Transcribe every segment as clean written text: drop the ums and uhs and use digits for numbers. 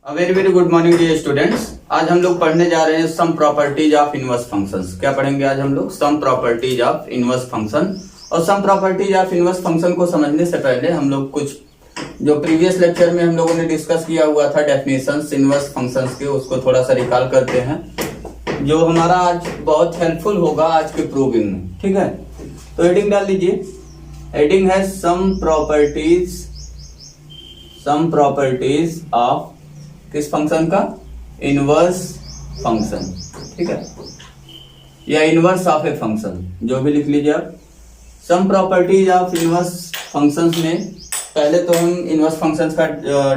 Very very good morning dear students. आज हम लोग पढ़ने जा रहे हैं some properties of inverse functions. क्या पढ़ेंगे आज हम लोग? Some properties of inverse function. और some properties of inverse function को समझने से पहले हम लोग कुछ जो प्रीवियस लेक्चर में हम लोगों ने डिस्कस किया हुआ था डेफिनेशंस इनवर्स फंक्शंस के, उसको थोड़ा सा रिकॉल करते हैं जो हमारा आज बहुत हेल्पफुल होगा आज के प्रूविंग में। ठीक है, तो हेडिंग डाल लीजिए। हेडिंग है सम प्रॉपर्टीज ऑफ किस फंक्शन का? Inverse function. ठीक है, या इनवर्स ऑफ ए फंक्शन, जो भी लिख लीजिए आप। Some properties of inverse functions में पहले तो हम इनवर्स फंक्शंस का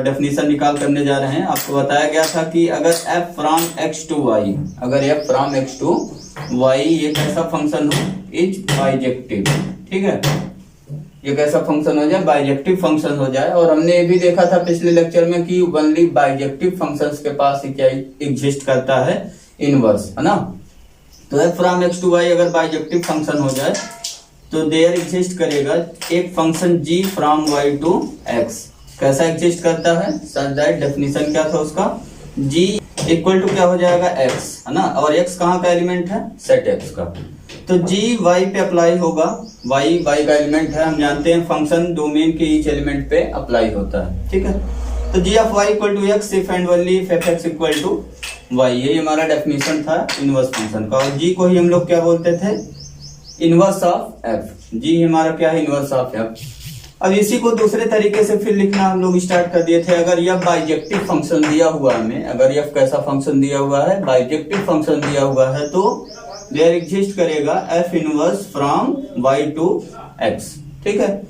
डेफिनेशन निकाल करने जा रहे हैं। आपको बताया गया था कि अगर f from x to y, अगर f from x to y ये कैसा फंक्शन हो? Is bijective. ठीक है, ये कैसा फंक्शन हो जाए? बाइजेक्टिव फंक्शन हो जाए। और हमने ये भी देखा था पिछले लेक्चर में कि ओनली बाइजेक्टिव फंक्शंस के पास ही क्या एग्जिस्ट करता है? इनवर्स, है ना। तो f from x to y अगर बाइजेक्टिव फंक्शन हो जाए तो देयर एग्जिस्ट करेगा एक function g from y to x। कैसा एग्जिस्ट करता है? सच दैट डेफिनेशन क्या था उसका? g इक्वल टू क्या हो जाएगा? x, है ना। और x कहाँ का एलिमेंट है? सेट x का। तो g y पे अप्लाई होगा। y का एलिमेंट है, हम जानते हैं फंक्शन डोमेन के ईच एलिमेंट पे अप्लाई होता है। ठीक है, तो g of y equal to x if and only if f(x) equal to y, ये हमारा डेफिनेशन था इनवर्स फंक्शन का। और g को ही हम लोग क्या बोलते थे? Inverse of f। g हमारा क्या है? Inverse of f। अब इसी को दूसरे तरीके से फिर लिखना हम लोग स्टार्ट कर दिए थे। अगर यह बाइजेक्टिव फंक्शन दिया हुआ हमें, अगर यह कैसा फंक्शन दिया हुआ है? बाइजेक्टिव फंक्शन दिया हुआ है, तो देयर एग्जिस्ट करेगा f inverse from y to x। ठीक है,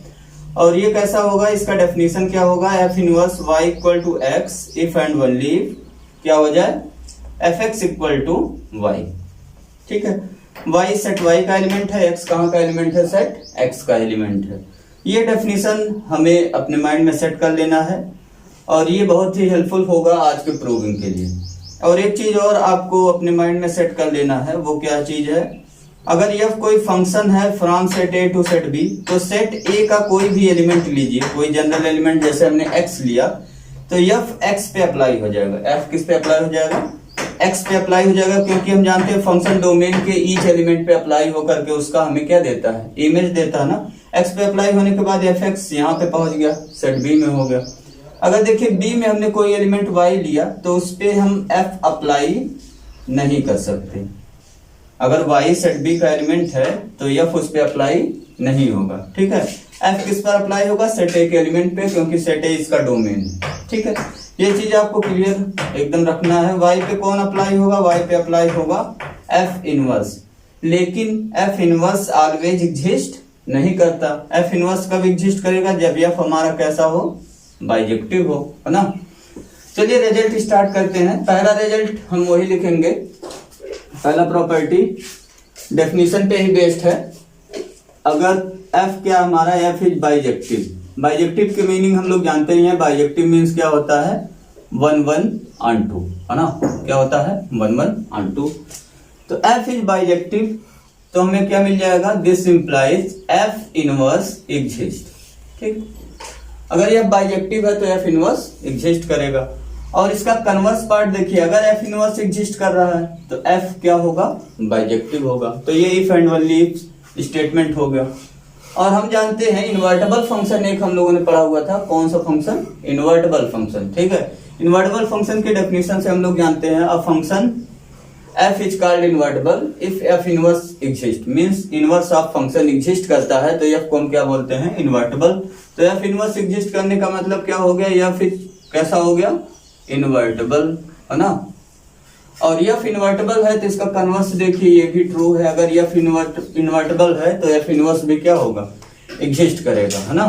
और ये कैसा होगा? इसका डेफिनेशन क्या होगा? f inverse y equal to x if and only क्या हो जाए? fx equal to y। ठीक है, y सेट y का एलिमेंट है, x कहाँ का एलिमेंट है? सेट x का एलिमेंट है। ये डेफिनेशन हमें अपने माइंड में सेट कर लेना है और ये बहुत ही हेल्पफुल होगा आज के प्रूविंग के लिए। और एक चीज और आपको अपने माइंड में सेट कर लेना है, वो क्या चीज है? अगर यह कोई फंक्शन है from set a to set b, तो सेट a का कोई भी एलिमेंट लीजिए, कोई जनरल एलिमेंट, जैसे हमने x लिया, तो यह x पे अप्लाई हो जाएगा। f किस पे अप्लाई हो जाएगा? x पे अप्लाई हो जाएगा, क्योंकि हम जानते हैं फंक्शन डोमेन के ईच एलिमेंट पे अप्लाई होकर के उसका हमें क्या देता है? इमेज देता है ना। x पे अप्लाई होने के बाद fx यहाँ पे पहुंच गया, सेट b में हो गया। अगर देखिए b में हमने कोई एलिमेंट y लिया तो उस पे हम f अप्लाई नहीं कर सकते। अगर y सेट b का एलिमेंट है तो f उस पे अप्लाई नहीं होगा। ठीक है, f किस पर अप्लाई होगा? सेट a के एलिमेंट पे, क्योंकि सेट a इसका डोमेन है। ठीक है, ये चीज आपको क्लियर एकदम रखना है। y पे कौन अप्लाई होगा? y पे अप्लाई होगा f इनवर्स। लेकिन f इनवर्स ऑलवेज एग्जिस्ट नहीं करता। f इनवर्स कब एग्जिस्ट करेगा? जब f हमारा कैसा हो? बाइजेक्टिव हो, है ना। चलिए रिजल्ट स्टार्ट करते हैं। पहला रिजल्ट हम वही लिखेंगे, पहला प्रॉपर्टी डेफिनेशन पे ही बेस्ड है। अगर f क्या हमारा? f is bijective. बाइजेक्टिव की मीनिंग हम लोग जानते ही हैं। बाइजेक्टिव मीन्स क्या होता है? 1 1 and 2, है ना। क्या होता है? 1 1 and 2। तो f इज बाइजेक्टिव, तो हमें क्या मिल जाएगा? This implies f inverse exist. ठीक, अगर यह बाइजेक्टिव है तो f इनवर्स एग्जिस्ट करेगा। और इसका कन्वर्स पार्ट देखिए, अगर f इनवर्स एग्जिस्ट कर रहा है तो f क्या होगा? बाइजेक्टिव होगा। तो ये if and only if statement हो गया। और हम जानते हैं इन्वर्टेबल फंक्शन एक हम लोगों ने पढ़ा हुआ था। कौन सा फंक्शन? Invertible function. ठीक है, इन्वर्टेबल फंक्शन के डेफिनेशन से हम लोग जानते हैं a function f is called invertible if f inverse exist. Means inverse of function exist करता है तो f को हम क्या बोलते हैं? इन्वर्टेबल। तो f इनवर्स एग्जिस्ट करने का मतलब क्या हो गया? f कैसा हो गया? इन्वर्टेबल, है ना। और f इन्वर्टेबल है तो इसका कन्वर्स देखिए, ये भी ट्रू है। अगर f इन्वर्टेबल है तो f इनवर्स भी क्या होगा? एग्जिस्ट करेगा, है ना।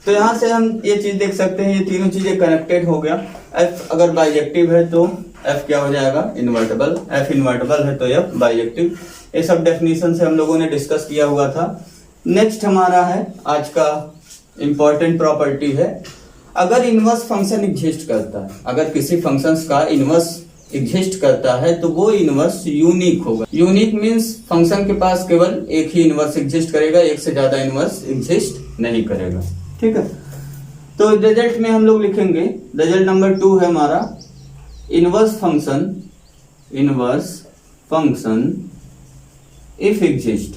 तो यहाँ से हम ये चीज देख सकते हैं, ये तीनों चीजें कनेक्टेड हो गया। f अगर बाइजेक्टिव है तो f क्या हो जाएगा? इन्वर्टेबल। f इन्वर्टेबल है तो f बाइजेक्टिव। ये सब डेफिनेशन से हम लोगों ने डिस्कस किया हुआ था। नेक्स्ट हमारा है आज का इंपॉर्टेंट प्रॉपर्टी है, अगर इनवर्स फंक्शन एग्जिस्ट करता है, अगर किसी फंक्शंस का इनवर्स एग्जिस्ट करता है तो वो इनवर्स यूनिक होगा। यूनिक मींस फंक्शन के पास केवल एक ही इनवर्स एग्जिस्ट करेगा, एक से ज्यादा इनवर्स एग्जिस्ट नहीं करेगा। ठीक है, तो रिजल्ट में हम लोग लिखेंगे, रिजल्ट नंबर 2 है हमारा इनवर्स फंक्शन इफ एग्जिस्ट।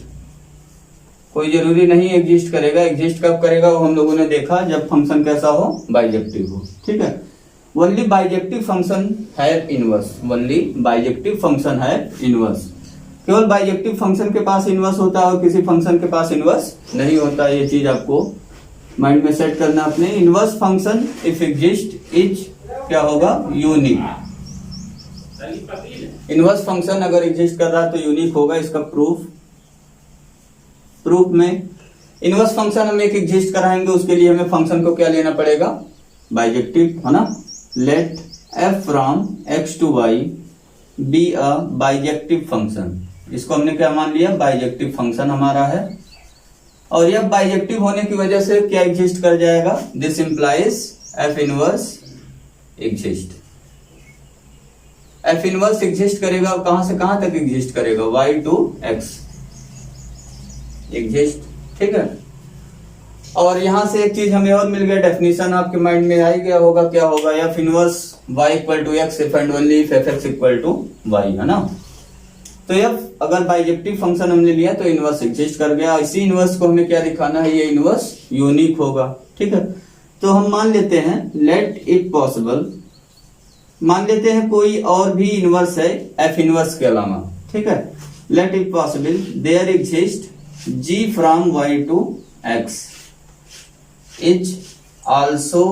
कोई जरूरी नहीं एग्जिस्ट करेगा, एग्जिस्ट कब करेगा वो हम लोगों ने देखा जब फंक्शन कैसा हो, बाइजेक्टिव हो। ठीक है, ओनली बाइजेक्टिव फंक्शन है इनवर्स, ओनली बाइजेक्टिव फंक्शन है इनवर्स। केवल बाइजेक्टिव फंक्शन के पास इनवर्स होता है और किसी फंक्शन के पास इनवर्स नहीं होता। ये चीज आपको माइंड में सेट करना अपने। Inverse function if exist is क्या होगा, यूनिक। इनवर्स फंक्शन अगर एग्जिस्ट कर रहा है तो यूनिक होगा। इसका प्रूफ में इनवर्स फंक्शन हम एक एग्जिस्ट कराएंगे, उसके लिए हमें फंक्शन को क्या लेना पड़ेगा, बाइजेक्टिव, है ना। Let f from x to y be a bijective function. इसको हमने क्या मान लिया, बाइजेक्टिव फंक्शन हमारा है। और यह बाइजेक्टिव होने की वजह से क्या एग्जिस्ट कर जाएगा, this implies f inverse exist. f inverse exist करेगा, कहां से कहां तक एग्जिस्ट करेगा, y टू x एग्जिस्ट। ठीक है, और यहां से एक चीज हमें और मिल गया, डेफिनेशन आपके माइंड में आ गया होगा, क्या होगा, f inverse y equal to x if and only if f(x) equal to y, है ना। तो f अगर बाइजेक्टिव फंक्शन हमने लिया तो इनवर्स एग्जिस्ट कर गया। इसी इनवर्स को हमें क्या दिखाना है, ये इनवर्स यूनिक होगा। ठीक है, तो हम मान लेते हैं लेट इट पॉसिबल, मान लेते हैं कोई और भी इनवर्स है f इनवर्स के अलावा। ठीक है, let it possible there exist g from y to x is also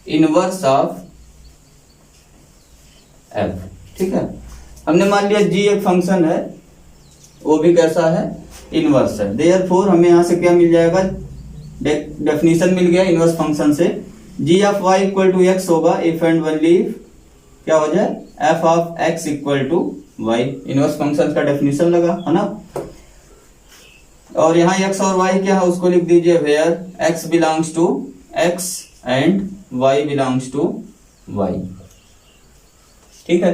inverse of f। ठीक है, हमने मान लिया g एक फंक्शन है, वो भी कैसा है, इनवर्स है। देयरफॉर हमें यहां से क्या मिल जाएगा, डेफिनेशन मिल गया इनवर्स फंक्शन से, g of y equal to x होगा इफ एंड ओनली क्या हो जाए, f of x equal to y। Inverse function का डेफिनेशन लगा, है ना। और यहाँ x और y क्या है उसको लिख दीजिए, where x belongs to x and y belongs to y। ठीक है,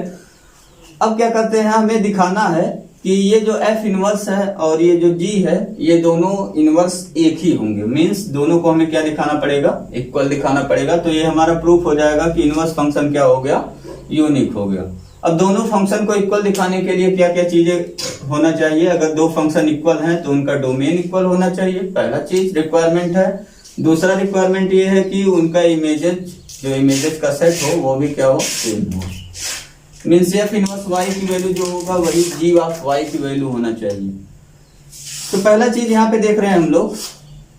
अब क्या करते हैं, हमें दिखाना है कि ये जो f इनवर्स है और ये जो g है, ये दोनों इनवर्स एक ही होंगे। मींस दोनों को हमें क्या दिखाना पड़ेगा, इक्वल दिखाना पड़ेगा। तो ये हमारा प्रूफ हो जाएगा कि इनवर्स फंक्शन क्या हो गया, यूनिक हो गया। अब दोनों फंक्शन को इक्वल दिखाने के लिए क्या क्या चीजें होना चाहिए, अगर दो फंक्शन इक्वल हैं तो उनका डोमेन इक्वल होना चाहिए, पहला चीज रिक्वायरमेंट है। दूसरा रिक्वायरमेंट ये है कि उनका इमेजेस, जो इमेजेस का सेट हो वो भी क्या हो, सेम हो। मीन्स एफ इनवर्स y की वैल्यू जो होगा वही g ऑफ y की वैल्यू होना चाहिए। तो पहला चीज यहाँ पे देख रहे हैं हम लोग,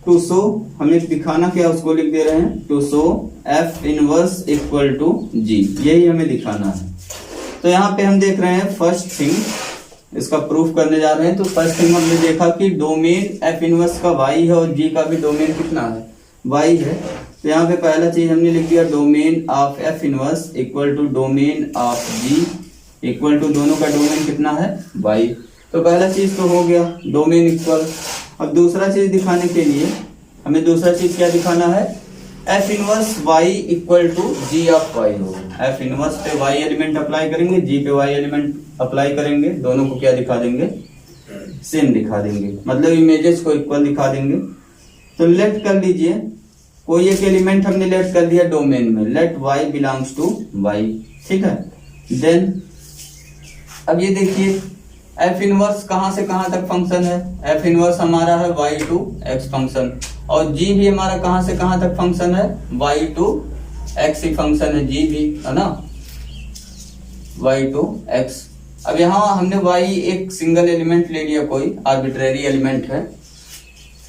टू शो, हमें दिखाना क्या उसको लिख दे रहे हैं, to show f inverse equal to g, यही हमें दिखाना है। तो यहाँ पे हम देख रहे हैं फर्स्ट थिंग, इसका प्रूफ करने जा रहे हैं। तो फर्स्ट थिंग हमने देखा कि डोमेन f इनवर्स का y है और g का भी डोमेन कितना है, y है। तो यहाँ पे पहला चीज हमने लिख दिया, domain of f inverse equal to domain of g equal to, दोनों का डोमेन कितना है, y। तो पहला चीज तो हो गया, डोमेन इक्वल। अब दूसरा चीज दिखाने के लिए हमें दूसरा चीज क्या दिखाना है, f inverse y equal to g of y हो। f इनवर्स पे y एलिमेंट अप्लाई करेंगे, g पे y एलिमेंट अप्लाई करेंगे, दोनों को क्या दिखा देंगे, सेम दिखा देंगे, मतलब इमेजेस को इक्वल दिखा देंगे। तो लेट कर लीजिए, कोई एक एलिमेंट हमने लेट कर दिया डोमेन में, let y belongs to y। ठीक है, देन अब ये देखिए f इनवर्स कहां से कहां तक फंक्शन है, f इनवर्स हमारा है y टू x फंक्शन, और g भी हमारा कहां से कहां तक फंक्शन है, y टू x ही फंक्शन है, g भी, है ना, y टू x। अब यहाँ हमने y एक सिंगल एलिमेंट ले लिया, कोई आर्बिट्रेरी एलिमेंट है,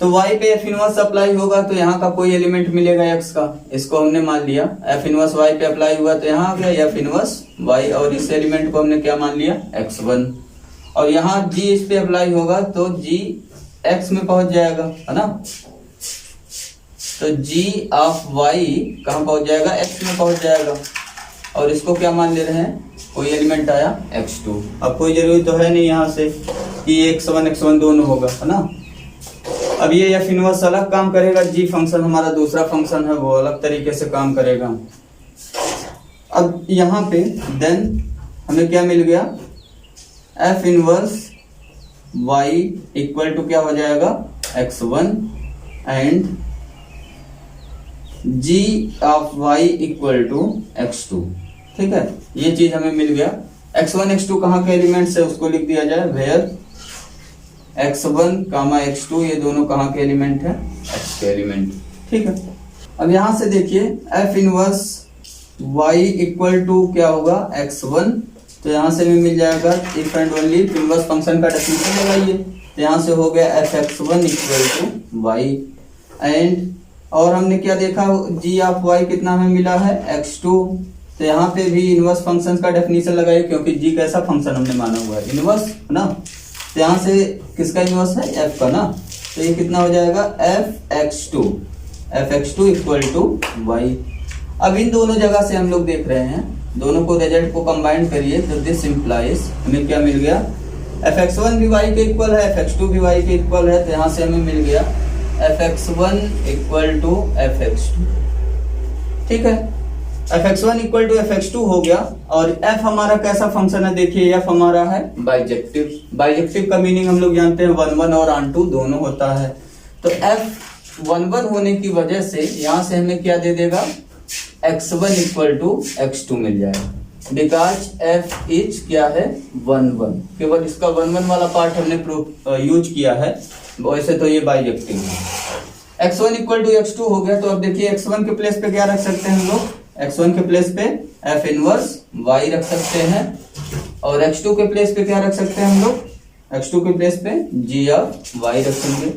तो y पे f इनवर्स अप्लाई होगा तो यहाँ का कोई एलिमेंट मिलेगा x का, इसको हमने मान लिया। f इनवर्स y पे अप्लाई हुआ तो यहाँ आ गया f इनवर्स y, और इस एलिमेंट को हमने क्या मान लिया, x1। और यहाँ g इस पे अप्लाई होगा तो g x में पहुंच जाएगा, है ना। तो g ऑफ y कहाँ पहुंच जाएगा, x में पहुंच जाएगा। और इसको क्या मान ले रहे हैं, कोई एलिमेंट आया x2। अब कोई जरूरी तो है नहीं यहाँ से कि x1 दोनों होगा, है ना। अब ये f इनवर्स अलग काम करेगा, g फंक्शन हमारा दूसरा फंक्शन है वो अलग तरीके से काम करेगा। अब यहाँ पे देन हमें क्या मिल गया, f inverse y equal to क्या हो जाएगा, x1 and g of y equal to x2। ठीक है, ये चीज हमें मिल गया। x1 x2 कहाँ के एलिमेंट्स है उसको लिख दिया जाए, वेयर x1 कामा x2 ये दोनों कहाँ के एलिमेंट है, x के एलिमेंट। ठीक है, अब यहां से देखिए f inverse y equal to क्या होगा, x1। तो यहां से हमें मिल जाएगा if and only inverse function का डेफिनेशन लगाइए। तो यहां से हो गया f(x1) equal to y and और हमने क्या देखा, g ऑफ y कितना हमें मिला है, x2। तो यहाँ पे भी इनवर्स फंक्शन का डेफिनेशन लगाइए क्योंकि g कैसा फंक्शन हमने माना हुआ है, इनवर्स ना। तो यहाँ से किसका इनवर्स है, f का ना। तो ये कितना हो जाएगा, f(x2) इक्वल टू y। अब इन दोनों जगह से हम लोग देख रहे हैं, दोनों को रिजल्ट को कंबाइन करिए तो दिस इंप्लाइज हमें क्या मिल गया, f(x1) भी y के इक्वल है, f(x2) भी y के इक्वल है। तो यहाँ से हमें मिल गया f(x1) इक्वल टू f(x2)। ठीक है, f(x1) इक्वल टू f(x2) हो गया। और f हमारा कैसा फंक्शन है, देखिए f हमारा है बाइजेक्टिव। बाइजेक्टिव का मीनिंग हम लोग जानते हैं 1 1 और ऑन 2 दोनों होता है। तो f 1 1 होने की वजह से यहाँ से हमें क्या दे देगा, x1 इक्वल टू x2 मिल जाएगा। बिकॉज f इज क्या है, 1 1। केवल इसका 1 1 वाला पार्ट हमने यूज किया है, वैसे तो ये बाइजेक्टिव है। x1 इक्वल टू x2 हो गया। तो अब देखिए x1 के प्लेस पे क्या रख सकते हैं हम लोग, x1 के प्लेस पे f इनवर्स y रख सकते हैं और x2 के प्लेस पे क्या रख सकते हैं हम लोग, x2 के प्लेस पे g ऑफ y रखेंगे।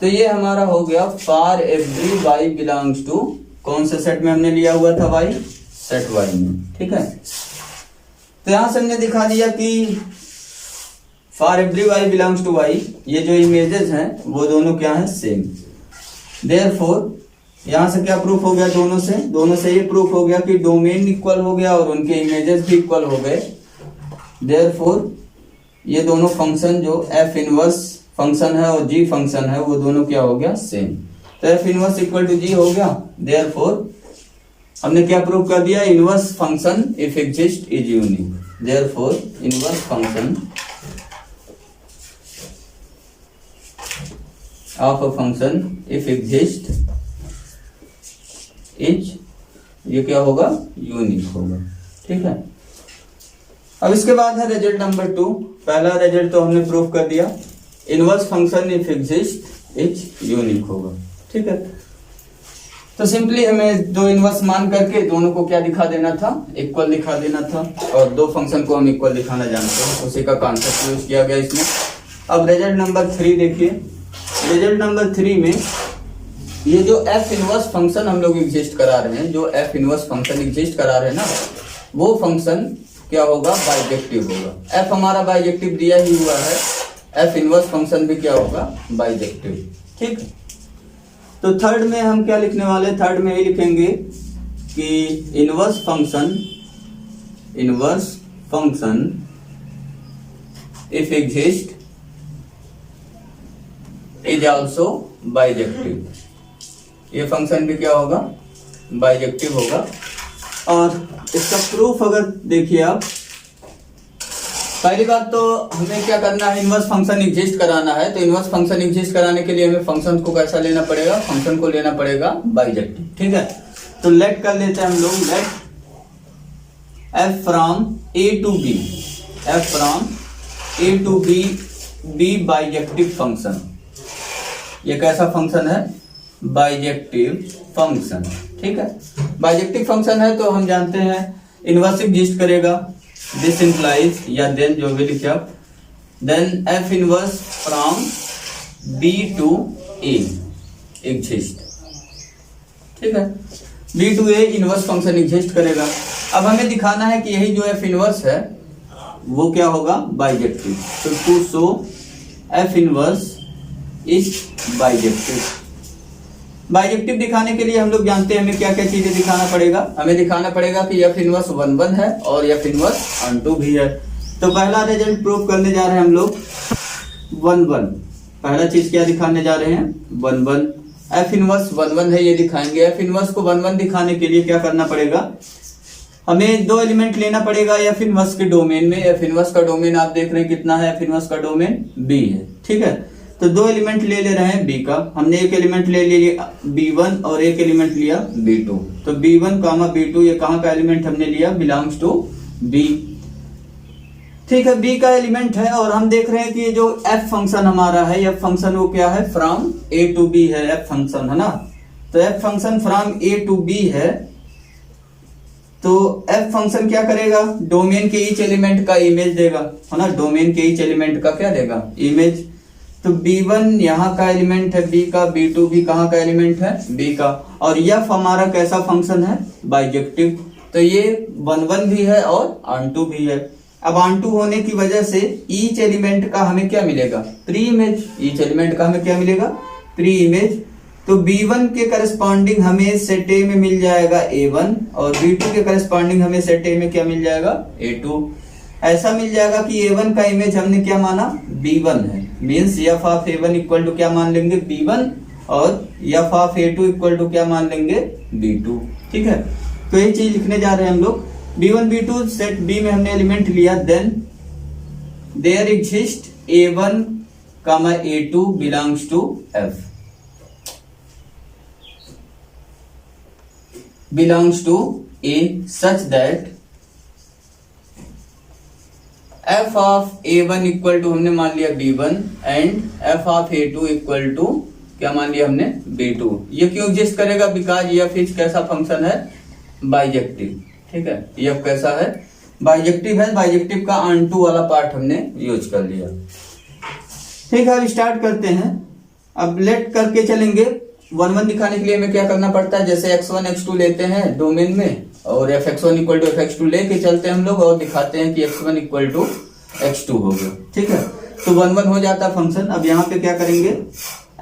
तो ये हमारा हो गया for every y belongs to, कौन से सेट में हमने लिया हुआ था y, सेट y में। ठीक है, तो यहां से हमने दिखा दिया कि for every y belongs to y ये जो इमेजेस हैं वो दोनों क्या हैं, सेम। देयरफॉर यहां से क्या प्रूफ हो गया, दोनों से ये प्रूफ हो गया कि डोमेन इक्वल हो गया और उनके इमेजेस भी इक्वल हो गए। देयरफॉर ये दोनों फंक्शन जो f इनवर्स फंक्शन है और g फंक्शन है वो दोनों क्या हो गया, सेम। तो f inverse equal to g हो गया। देयरफॉर हमने क्या प्रूव कर दिया, inverse function if exist is unique. Therefore inverse function of a function if exist is, ये क्या होगा, यूनिक होगा। ठीक है, अब इसके बाद है रिजल्ट नंबर 2। पहला रिजल्ट तो हमने प्रूव कर दिया, inverse function if exist is unique होगा। ठीक है, तो सिंपली हमें दो इनवर्स मान करके दोनों को क्या दिखा देना था, इक्वल दिखा देना था। और दो फंक्शन को हम इक्वल दिखाना जानते हैं, उसी का कॉन्सेप्ट यूज किया गया इसमें। अब रिजल्ट नंबर 3 देखिए। रिजल्ट नंबर 3 में ये जो f इनवर्स फंक्शन हम लोग एग्जिस्ट करा रहे हैं, जो f इनवर्स फंक्शन एग्जिस्ट करा रहे हैं ना, वो फंक्शन क्या होगा, बाइजेक्टिव होगा। f हमारा बाइजेक्टिव दिया ही हुआ है, f इनवर्स फंक्शन भी क्या होगा, बाइजेक्टिव। ठीक, तो थर्ड में हम क्या लिखने वाले, थर्ड में ये लिखेंगे कि inverse function if exist is also bijective. ये फंक्शन भी क्या होगा, बाइजेक्टिव होगा। और इसका प्रूफ अगर देखिए आप, पहली बात तो हमें क्या करना है, इनवर्स फंक्शन एग्जिस्ट कराना है। तो इनवर्स फंक्शन एग्जिस्ट कराने के लिए हमें फंक्शन को कैसा लेना पड़ेगा, फंक्शन को लेना पड़ेगा बाइजेक्टिव। ठीक है, तो लेट कर लेते हैं हम लोग, let f from a to b, f from a to b be bijective function. ये कैसा फंक्शन है, बाइजेक्टिव फंक्शन। ठीक है, बाइजेक्टिव फंक्शन है तो हम जानते हैं इनवर्स एग्जिस्ट करेगा। दिस इंप्लाइज या देन जो भी लिखे आप, then f inverse from b to a exist. ठीक है, b to a inverse function exist करेगा। अब हमें दिखाना है कि यही जो f इनवर्स है वो क्या होगा, बाइजेक्टिव। तो to show f inverse is bijective. Bijective दिखाने के लिए हम लोग जानते हैं हमें क्या क्या चीजें दिखाना पड़ेगा। हमें दिखाना पड़ेगा कि f इनवर्स 1 1 है और f इनवर्स ऑन 2 भी है। तो पहला रिजल्ट प्रूव करने जा रहे हैं हम लोग 1 1। पहला चीज क्या दिखाने जा रहे हैं, 1 1। f इनवर्स 1 1 है ये दिखाएंगे। f इनवर्स को 1 1 दिखाने के लिए क्या करना पड़ेगा, हमें दो एलिमेंट लेना पड़ेगा f इनवर्स के डोमेन में। f इनवर्स का डोमेन आप देख रहे हैं कितना है, f इनवर्स का डोमेन b है। ठीक है, तो दो एलिमेंट ले रहे हैं बी का, हमने एक एलिमेंट ले लिया b1 और एक एलिमेंट लिया b2। तो b1 कामा b2 ये कहाँ का एलिमेंट हमने लिया, बिलोंग्स टू b। ठीक है, b का एलिमेंट है और हम देख रहे हैं कि ये जो f फंक्शन हमारा है, f फंक्शन वो क्या है, फ्रॉम a टू b है f फंक्शन, है ना। तो f function from a to b है, तो f फंक्शन क्या करेगा, डोमेन के ईच एलिमेंट का इमेज देगा, है ना। डोमेन के ईच एलिमेंट का क्या देगा, इमेज। तो b1 यहाँ का एलिमेंट है b का, b2 भी कहाँ का एलिमेंट है, b का। और f हमारा कैसा फंक्शन है, बाइजेक्टिव। तो ये 1 1 भी है और ऑन टू भी है। अब ऑन टू होने की वजह से ईच एलिमेंट का हमें क्या मिलेगा, प्री इमेज। ईच एलिमेंट का हमें क्या मिलेगा, प्री इमेज। तो b1 के करस्पॉन्डिंग हमें सेट ए में मिल जाएगा a1 और b2 के करस्पॉन्डिंग हमें सेट ए में क्या मिल जाएगा, a2। ऐसा मिल जाएगा कि a1 का इमेज हमने क्या माना, b1 है, means f of a1 equal to क्या मान लेंगे, b1 और f of a2 equal to क्या मान लेंगे, b2। ठीक है, तो ये चीज लिखने जा रहे हैं हम लोग। b1 b2 सेट b में हमने एलिमेंट लिया, then there exist a1 comma a2 belongs to f, belongs to A such that f of A1 equal to हमने मान लिया B1 and f of A2 equal to क्या मान लिया हमने, B2। ये क्यों एग्जिस्ट करेगा, बिकॉज ये फिर कैसा फंक्शन है, बाइजेक्टिव। ठीक है, ये कैसा है, बाइजेक्टिव है। बाइजेक्टिव का ऑन टू वाला पार्ट हमने यूज कर लिया। ठीक है, अब स्टार्ट करते हैं। अब लेट करके चलेंगे। 1 1 दिखाने के लिए हमें क्या करना पड़ता है, जैसे x1 x2 लेते हैं डोमेन में और fx1 इक्वल टू fx2 लेके चलते हैं हम लोग और दिखाते हैं कि x1 इक्वल टू x2 हो गया। ठीक है, तो 1 1 हो जाता है फंक्शन। अब यहाँ पे क्या करेंगे,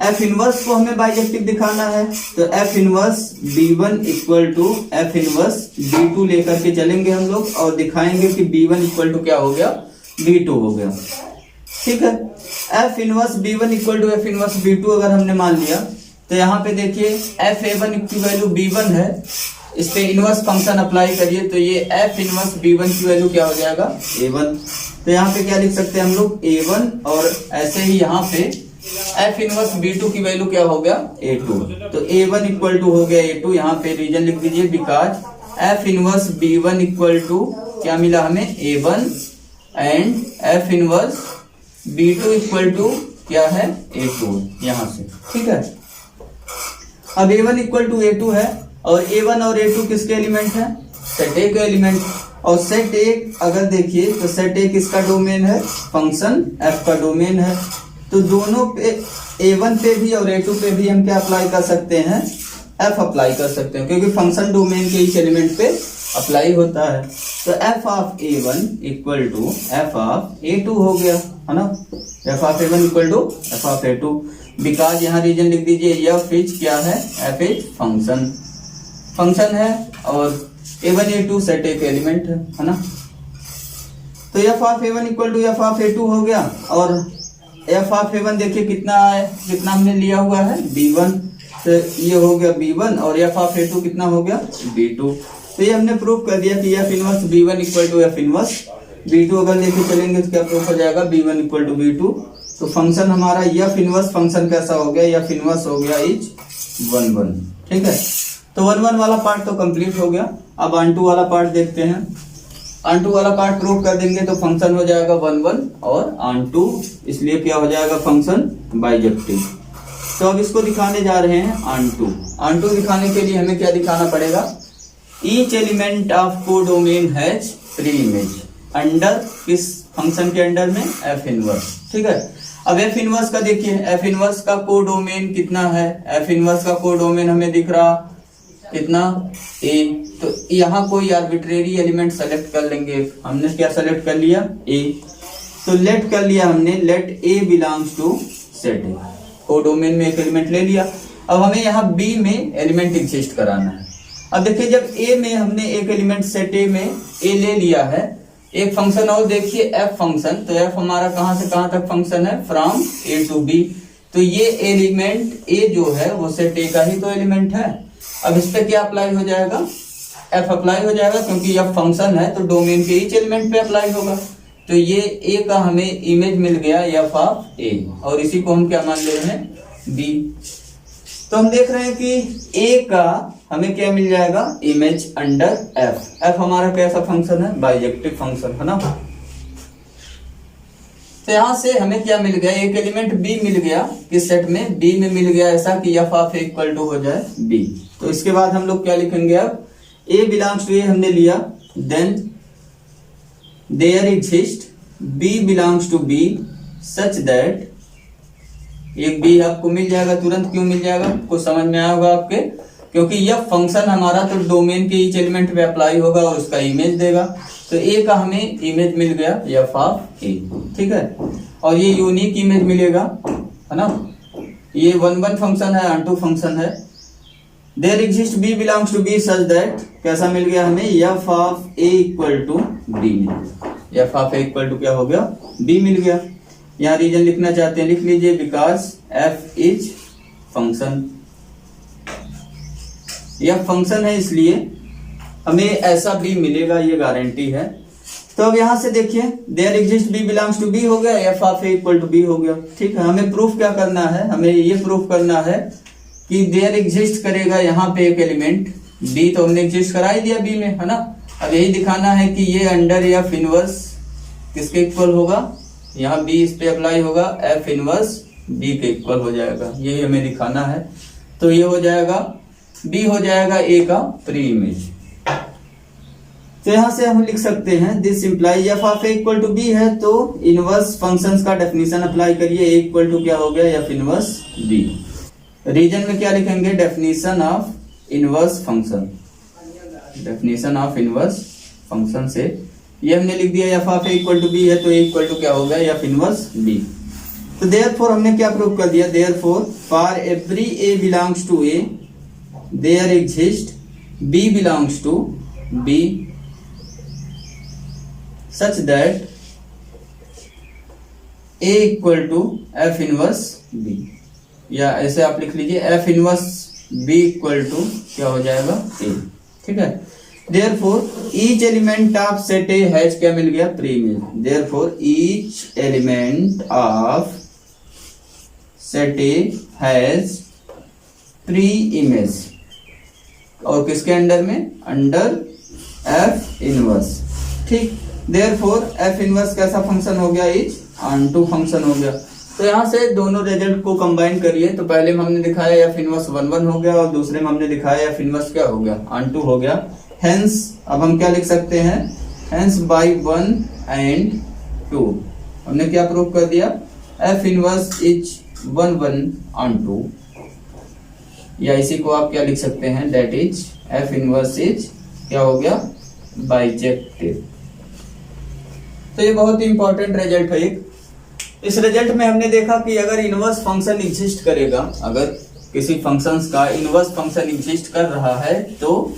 f इनवर्स को हमें बाइजेक्टिव दिखाना है, तो f inverse b1 equal to f inverse b2 लेकर के चलेंगे हम लोग और दिखाएंगे कि b1 इक्वल टू क्या हो गया, b2 हो गया। ठीक है, f inverse b1 equal to f inverse b2 अगर हमने मान लिया तो यहाँ पे देखिए f(a1) की वैल्यू b1 है, इस पे इनवर्स फंक्शन अप्लाई करिए तो ये f इनवर्स b1 की वैल्यू क्या हो जाएगा, a1। तो यहाँ पे क्या लिख सकते हैं हम लोग, a1 और ऐसे ही यहाँ पे f इनवर्स b2 की वैल्यू क्या हो गया, a2। तो a1 इक्वल टू हो गया a2, यहाँ पे रीजन लिख दीजिए, because f inverse b1 equal to क्या मिला हमें, a1 and f inverse b2 equal to क्या है, a2 यहाँ से। ठीक है, अब a1 इक्वल टू a2 है और a1 और a2 किसके एलिमेंट है, सेट ए के एलिमेंट। और सेट ए अगर देखिए तो सेट ए किसका डोमेन है, फंक्शन f का डोमेन है। तो दोनों पे a1 पे भी और a2 पे भी हम क्या अप्लाई कर सकते हैं, f अप्लाई कर सकते हैं, क्योंकि फंक्शन डोमेन के इस एलिमेंट पे अप्लाई होता है। तो f of a1 equal to f of a2 हो गया, है ना। f of a1 equal to f of a2, because यहाँ रीजन लिख दीजिए, यह फिच क्या है, f इज फंक्शन है और a1 a2 सेट ए के एलिमेंट है ना। तो f of a1 equal to f of a2 हो गया और f ऑफ a1 देखिए कितना है, कितना हमने लिया हुआ है, b1। तो ये हो गया b1 और f ऑफ a2 कितना हो गया, b2। तो ये हमने प्रूफ कर दिया कि f inverse b1 equal to f inverse b2 अगर लेके चलेंगे तो क्या प्रूफ हो जाएगा, b1 इक्वल टू b2। तो फंक्शन हमारा f इनवर्स फंक्शन कैसा हो गया, f इनवर्स हो गया इज 1 1। ठीक है, तो 1 1 वाला पार्ट तो कंप्लीट हो गया। अब ऑन टू वाला पार्ट देखते हैं। ऑन टू वाला पार्ट प्रूफ कर देंगे तो फंक्शन हो जाएगा 1 1 और ऑन टू, इसलिए क्या हो जाएगा, फंक्शन बाइजेक्टिव। तो अब इसको दिखाने जा रहे हैं ऑन टू। ऑन टू दिखाने के लिए हमें क्या दिखाना पड़ेगा, each element of codomain has pre image under, किस फंक्शन के अंडर में, f इनवर्स। ठीक है, अब f इनवर्स का देखिए, f इनवर्स का कोडोमेन कितना है, f इनवर्स का कोडोमेन हमें दिख रहा कितना, a। तो यहाँ कोई आर्बिट्रेरी एलिमेंट सेलेक्ट कर लेंगे, हमने क्या सेलेक्ट कर लिया, a। तो लेट कर लिया हमने, let a belongs to set a, codomain में एक एलिमेंट ले लिया। अब हमें यहाँ b में एलिमेंट एग्जिस्ट कराना है। अब देखिए जब a में हमने एक एलिमेंट सेट a में a ले लिया है, एक फंक्शन और देखिए f फंक्शन, तो f हमारा कहां से कहां तक फंक्शन है, फ्रॉम a टू b। तो ये एलिमेंट a जो है वो सेट a का ही तो एलिमेंट है। अब इस पे क्या अप्लाई हो जाएगा, f अप्लाई हो जाएगा, क्योंकि f फंक्शन है तो डोमेन के ईच एलिमेंट पे अप्लाई होगा। तो ये ए का हमें इमेज मिल गया एफ ऑफ ए, और इसी को हम क्या मान ले रहे हैं, बी। तो हम देख रहे हैं कि ए का हमें क्या मिल जाएगा, इमेज अंडर एफ। एफ हमारा कैसा फंक्शन है, बाइजेक्टिव फंक्शन है ना। तो यहां से हमें क्या मिल गया, एक एलिमेंट बी मिल गया, किस सेट में, बी में मिल गया, ऐसा कि f of A equal to हो जाए बी। तो इसके बाद हम लोग क्या लिखेंगे, अब ए बिलोंग्स टू ए हमने लिया, then there exist B belongs to B such that, एक बी आपको मिल जाएगा तुरंत। क्यों मिल जाएगा, कुछ समझ में आया होगा आपके, क्योंकि यह फंक्शन हमारा तो डोमेन के ईच एलिमेंट पे अप्लाई होगा और उसका इमेज देगा। तो ए का हमें इमेज मिल गया एफ ऑफ ए, ठीक है, और ये यूनिक इमेज मिलेगा, है ना। ये 1 फंक्शन है, ऑन टू फंक्शन है। There exist B belongs to B such that, कैसा मिल गया हमें, F of A equal to B में, F of A equal to क्या हो गया, बी मिल गया। यहाँ रीजन लिखना चाहते हैं, लिख लीजिए, बिकॉज एफ इज फंक्शन, यह फंक्शन है इसलिए हमें ऐसा बी मिलेगा, ये गारंटी है। तो अब यहां से देखिए, there exist B belongs to b हो गया, f of A equal to b हो गया, ठीक है। हमें प्रूफ क्या करना है, हमें ये प्रूफ करना है कि देयर एग्जिस्ट करेगा यहाँ पे एक एलिमेंट बी, तो हमने एग्जिस्ट करा ही दिया बी में, है ना। अब यही दिखाना है कि ये अंडर एफ इनवर्स किसके इक्वल होगा, यहाँ बी इस पे अप्लाई होगा, एफ इनवर्स बी के इक्वल हो जाएगा, यही हमें दिखाना है। तो ये हो जाएगा, बी हो जाएगा ए का प्री इमेज। तो यहां से हम लिख सकते हैं, this imply f of A equal to B है, तो इनवर्स फंक्शंस का डेफिनेशन अप्लाई करिए, ए इक्वल टू क्या हो गया, एफ इनवर्स बी। रीजन में क्या लिखेंगे, definition of inverse function, definition of inverse function से ये हमने लिख दिया, f of A equal to B है, तो ए इक्वल टू क्या हो गया, एफ इनवर्स बी। तो देयरफॉर हमने क्या प्रूव कर दिया, therefore for every a belongs to a there exist B belongs to B such that a equal to F inverse b, या ऐसे आप लिख लीजिए, f inverse B equal to क्या हो जाएगा, ए, ठीक है। Therefore each element of set A has क्या मिल गया, pre image. Therefore each element of set A has pre image, और किसके अंडर में, अंडर एफ इनवर्स, ठीक। देयरफॉर एफ इनवर्स कैसा फंक्शन हो गया, इज ऑन टू फंक्शन हो गया। तो यहां से दोनों रिजल्ट को कंबाइन करिए, तो पहले में हमने दिखाया एफ इनवर्स 1 हो गया, और दूसरे में हमने दिखाया एफ इनवर्स क्या हो गया, ऑन टू हो गया। हेंस अब हम क्या लिख सकते हैं, हेंस बाय 1 and 2 हमने क्या प्रूव कर दिया, एफ इनवर्स इज 1 on 2, या इसी को आप क्या लिख सकते हैं, that is F inverse is क्या हो गया, बाइजेक्टिव। तो ये बहुत ही इंपॉर्टेंट रिजल्ट है। इस रिजल्ट में हमने देखा कि अगर इनवर्स फंक्शन एग्जिस्ट करेगा, अगर किसी फंक्शंस का इनवर्स फंक्शन एग्जिस्ट कर रहा है, तो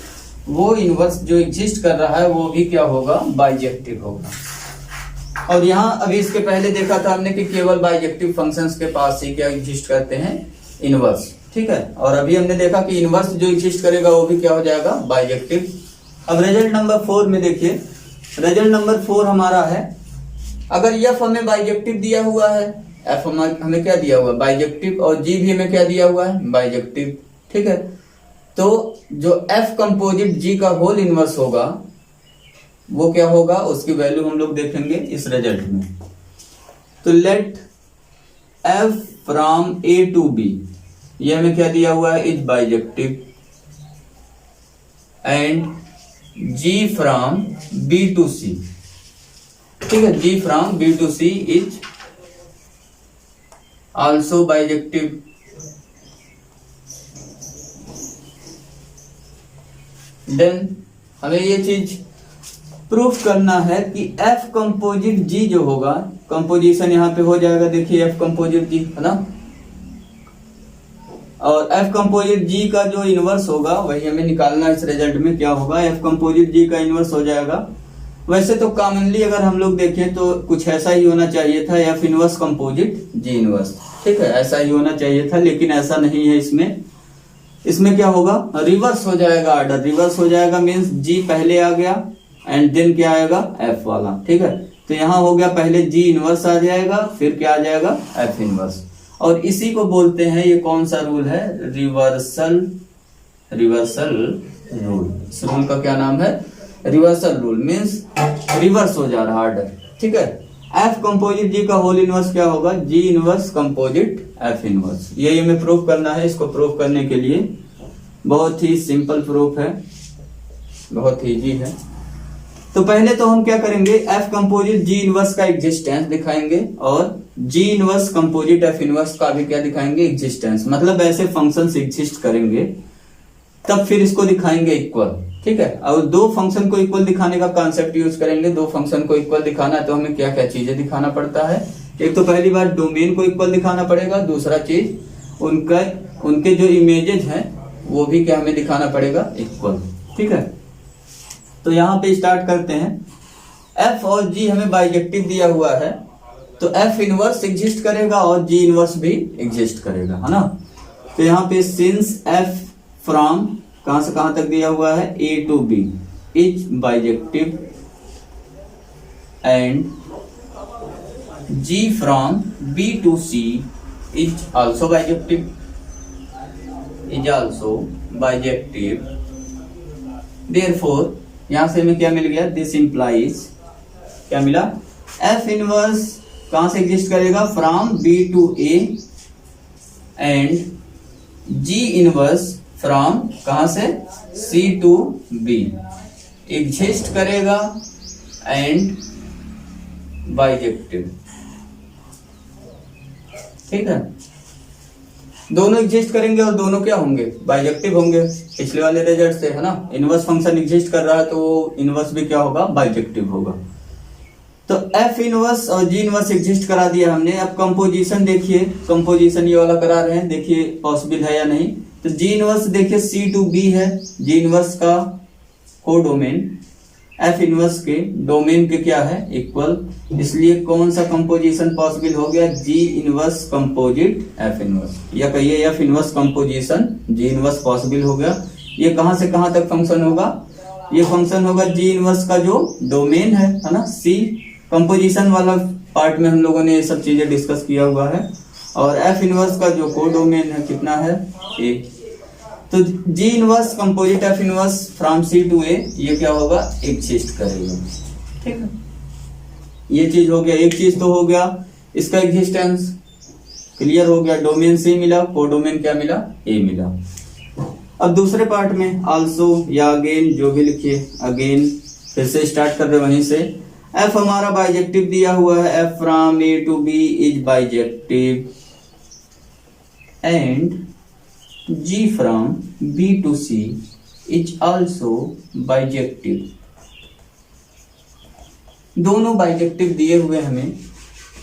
वो इनवर्स जो एग्जिस्ट कर रहा है वो भी क्या होगा, बाइजेक्टिव होगा। और यहाँ अभी इसके पहले देखा था हमने कि केवल बाइजेक्टिव फंक्शंस के पास ही क्या एग्जिस्ट करते हैं, इनवर्स, ठीक है। और अभी हमने देखा कि इनवर्स जो एग्जिस्ट करेगा वो भी क्या हो जाएगा, बाइजेक्टिव। अब रिजल्ट नंबर 4 में देखिए, रिजल्ट नंबर 4 हमारा है, अगर एफ हमें बाइजेक्टिव दिया हुआ है, एफ हमें क्या दिया हुआ है, बाइजेक्टिव, और जी भी हमें क्या दिया हुआ है, बाइजेक्टिव, ठीक है। तो जो एफ कंपोजिट जी का होल इनवर्स होगा वो क्या होगा, उसकी वैल्यू हम लोग देखेंगे इस रिजल्ट में। तो let F from A to B, ये हमें क्या दिया हुआ है, is bijective, and G from B to C, ठीक है, G from B to C is also bijective. Then हमें ये चीज प्रूफ करना है कि एफ कंपोजिट जी जो होगा, कंपोजिशन यहाँ पे हो जाएगा, देखिए एफ कंपोजिट जी, है ना, और एफ कंपोजिट जी का जो इनवर्स होगा वही हमें निकालना। इस रिजल्ट में क्या होगा, एफ कंपोजिट जी का इनवर्स हो जाएगा। वैसे तो कॉमनली अगर हम लोग देखें तो कुछ ऐसा ही होना चाहिए था, एफ इनवर्स कंपोजिट जी इनवर्स, ठीक है, ऐसा ही होना चाहिए था, लेकिन ऐसा नहीं है। इसमें क्या होगा, रिवर्स हो जाएगा, ऑर्डर रिवर्स हो जाएगा, मीन्स जी पहले आ गया एंड देन क्या आएगा, एफ वाला, ठीक है। तो यहाँ हो गया पहले जी इनवर्स आ जाएगा, फिर क्या आ जाएगा एफ इनवर्स। और इसी को बोलते हैं, ये कौन सा रूल है, रिवर्सल रूल। इस रूल का क्या नाम है, रिवर्सल रूल, मीन्स रिवर्स हो जा रहा ऑर्डर। ठीक है, एफ कंपोजिट जी का होल इनवर्स क्या होगा, जी इनवर्स कंपोजिट एफ इनवर्स। ये हमें प्रूव करना है। इसको प्रूव करने के लिए बहुत ही सिंपल प्रूफ है, बहुत ही इजी है। तो पहले तो हम क्या करेंगे, एफ कंपोजिट जी इनवर्स का एग्जिस्टेंस दिखाएंगे और जी इनवर्स कंपोजिट एफ इनवर्स का भी क्या दिखाएंगे, एग्जिस्टेंस। मतलब ऐसे फंक्शंस एग्जिस्ट करेंगे तब फिर इसको दिखाएंगे इक्वल। ठीक है, और दो फंक्शन को इक्वल दिखाने का कॉन्सेप्ट यूज करेंगे। दो फंक्शन को इक्वल दिखाना है तो हमें क्या क्या चीजें दिखाना पड़ता है, एक तो पहली बात डोमेन को इक्वल दिखाना पड़ेगा, दूसरा चीज उनके जो इमेजेस हैं वो भी क्या हमें दिखाना पड़ेगा, इक्वल। ठीक है, तो यहाँ पे स्टार्ट करते हैं। एफ और जी हमें बाइजेक्टिव दिया हुआ है, तो एफ इनवर्स एग्जिस्ट करेगा और जी इनवर्स भी एग्जिस्ट करेगा, है ना। तो यहाँ पे सिंस एफ फ्रॉम कहां से कहां तक दिया हुआ है, A to B is bijective and G from B to C is also bijective, therefore यहां से हमें क्या मिल गया, दिस इंप्लाइज क्या मिला, एफ इनवर्स कहां से एग्जिस्ट करेगा, from B to a and g inverse from कहां से, सी टू बी एग्जिस्ट करेगा एंड बाइजेक्टिव। ठीक है, दोनों एग्जिस्ट करेंगे और दोनों क्या होंगे, बाइजेक्टिव होंगे। पिछले वाले रिजल्ट से है ना, इनवर्स फंक्शन एग्जिस्ट कर रहा है तो इनवर्स भी क्या होगा, बाइजेक्टिव होगा। तो एफ इनवर्स और जी इनवर्स एग्जिस्ट करा दिया हमने। अब कंपोजिशन देखिए, कंपोजिशन ये वाला करा रहे हैं, देखिए पॉसिबल है या नहीं। तो जी इनवर्स देखिए सी टू बी है, जी इनवर्स का कोडोमेन एफ इनवर्स के डोमेन के क्या है, इक्वल। इसलिए कौन सा कंपोजिशन पॉसिबल हो गया, जी इनवर्स कंपोजिट एफ इनवर्स, या कहिए F inverse composition G inverse possible हो गया। ये कहां से कहां तक फंक्शन होगा, ये फंक्शन होगा जी इनवर्स का जो डोमेन है ना, सी। कंपोजिशन वाला पार्ट में हम लोगों ने ये सब चीजें डिस्कस किया हुआ है। और एफ इनवर्स का जो कोडोमेन है कितना है, ए। तो G inverse composite F inverse from C to A ये क्या होगा, एग्जिस्ट करेगा। ठीक है, ये चीज हो गया, एक चीज तो हो गया इसका एग्जिस्टेंस क्लियर हो गया, डोमेन सी मिला, कोडोमेन क्या मिला, ए मिला। अब दूसरे पार्ट में आल्सो या अगेन जो भी लिखिए, अगेन फिर से स्टार्ट कर रहे वहीं से। एफ हमारा बाइजेक्टिव दिया हुआ है, f from A to B is bijective and G from B to C is also bijective। दोनों बाइजेक्टिव दिए हुए हमें,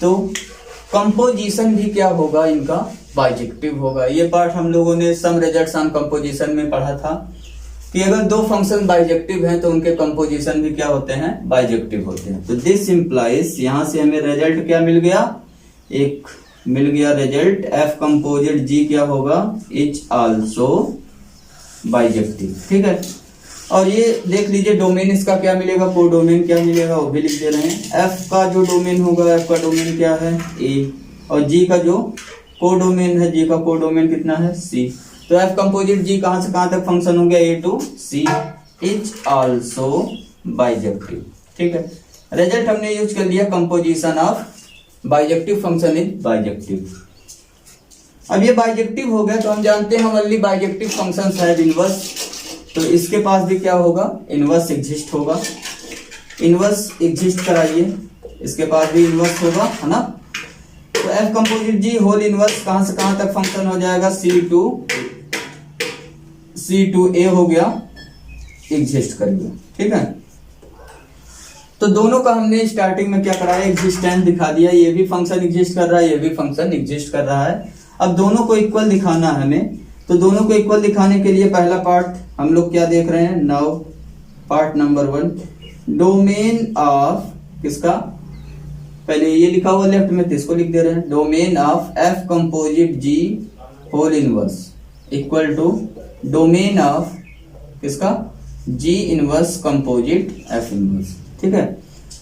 तो कंपोजिशन भी क्या होगा, इनका बाइजेक्टिव होगा। ये पार्ट हम लोगों ने सम रिजल्ट्स ऑन कंपोजिशन में पढ़ा था कि अगर दो फंक्शन बाइजेक्टिव हैं तो उनके कंपोजिशन भी क्या होते हैं, बाइजेक्टिव होते हैं। तो दिस इंप्लाइज, यहां से हमें रिजल्ट क्या मिल गया, एक मिल गया रिजल्ट, एफ कंपोजिट जी क्या होगा, इज आल्सो बाइजेक्टिव। ठीक है, और ये देख लीजिए डोमेन इसका क्या मिलेगा, कोडोमेन क्या मिलेगा वो भी लिख दे रहे हैं। एफ का जो डोमेन होगा, एफ का डोमेन क्या है, ए, और जी का जो कोडोमेन है, जी का कोडोमेन कितना है, सी। तो एफ कंपोजिट जी कहां से कहां तक फंक्शन हो गया, A to C is also bijective. ठीक है, रिजल्ट हमने यूज कर लिया, composition of bijective function is bijective. अब ये बाइजेक्टिव हो गया तो हम जानते हैं ओनली बाइजेक्टिव फंक्शंस है इनवर्स, तो इसके पास भी क्या होगा, इनवर्स एग्जिस्ट होगा। इनवर्स एग्जिस्ट कराइए, इसके पास भी इनवर्स होगा, है ना। तो F composite G whole inverse कहां से कहां तक फंक्शन हो जाएगा, सी टू ए हो गया, एग्जिस्ट करिए। ठीक है, तो दोनों का हमने स्टार्टिंग में क्या कराया, एग्जिस्टेंस दिखा दिया, ये भी फंक्शन एग्जिस्ट कर रहा है, ये भी फंक्शन एग्जिस्ट कर रहा है। अब दोनों को इक्वल दिखाना है हमें, तो दोनों को इक्वल दिखाने के लिए पहला पार्ट हम लोग क्या देख रहे हैं, now part number 1, domain of किसका, पहले ये लिखा हुआ लेफ्ट में तो इसको लिख दे रहे हैं, domain of F composite G whole inverse equal to domain of किसका, G inverse composite F inverse. ठीक है,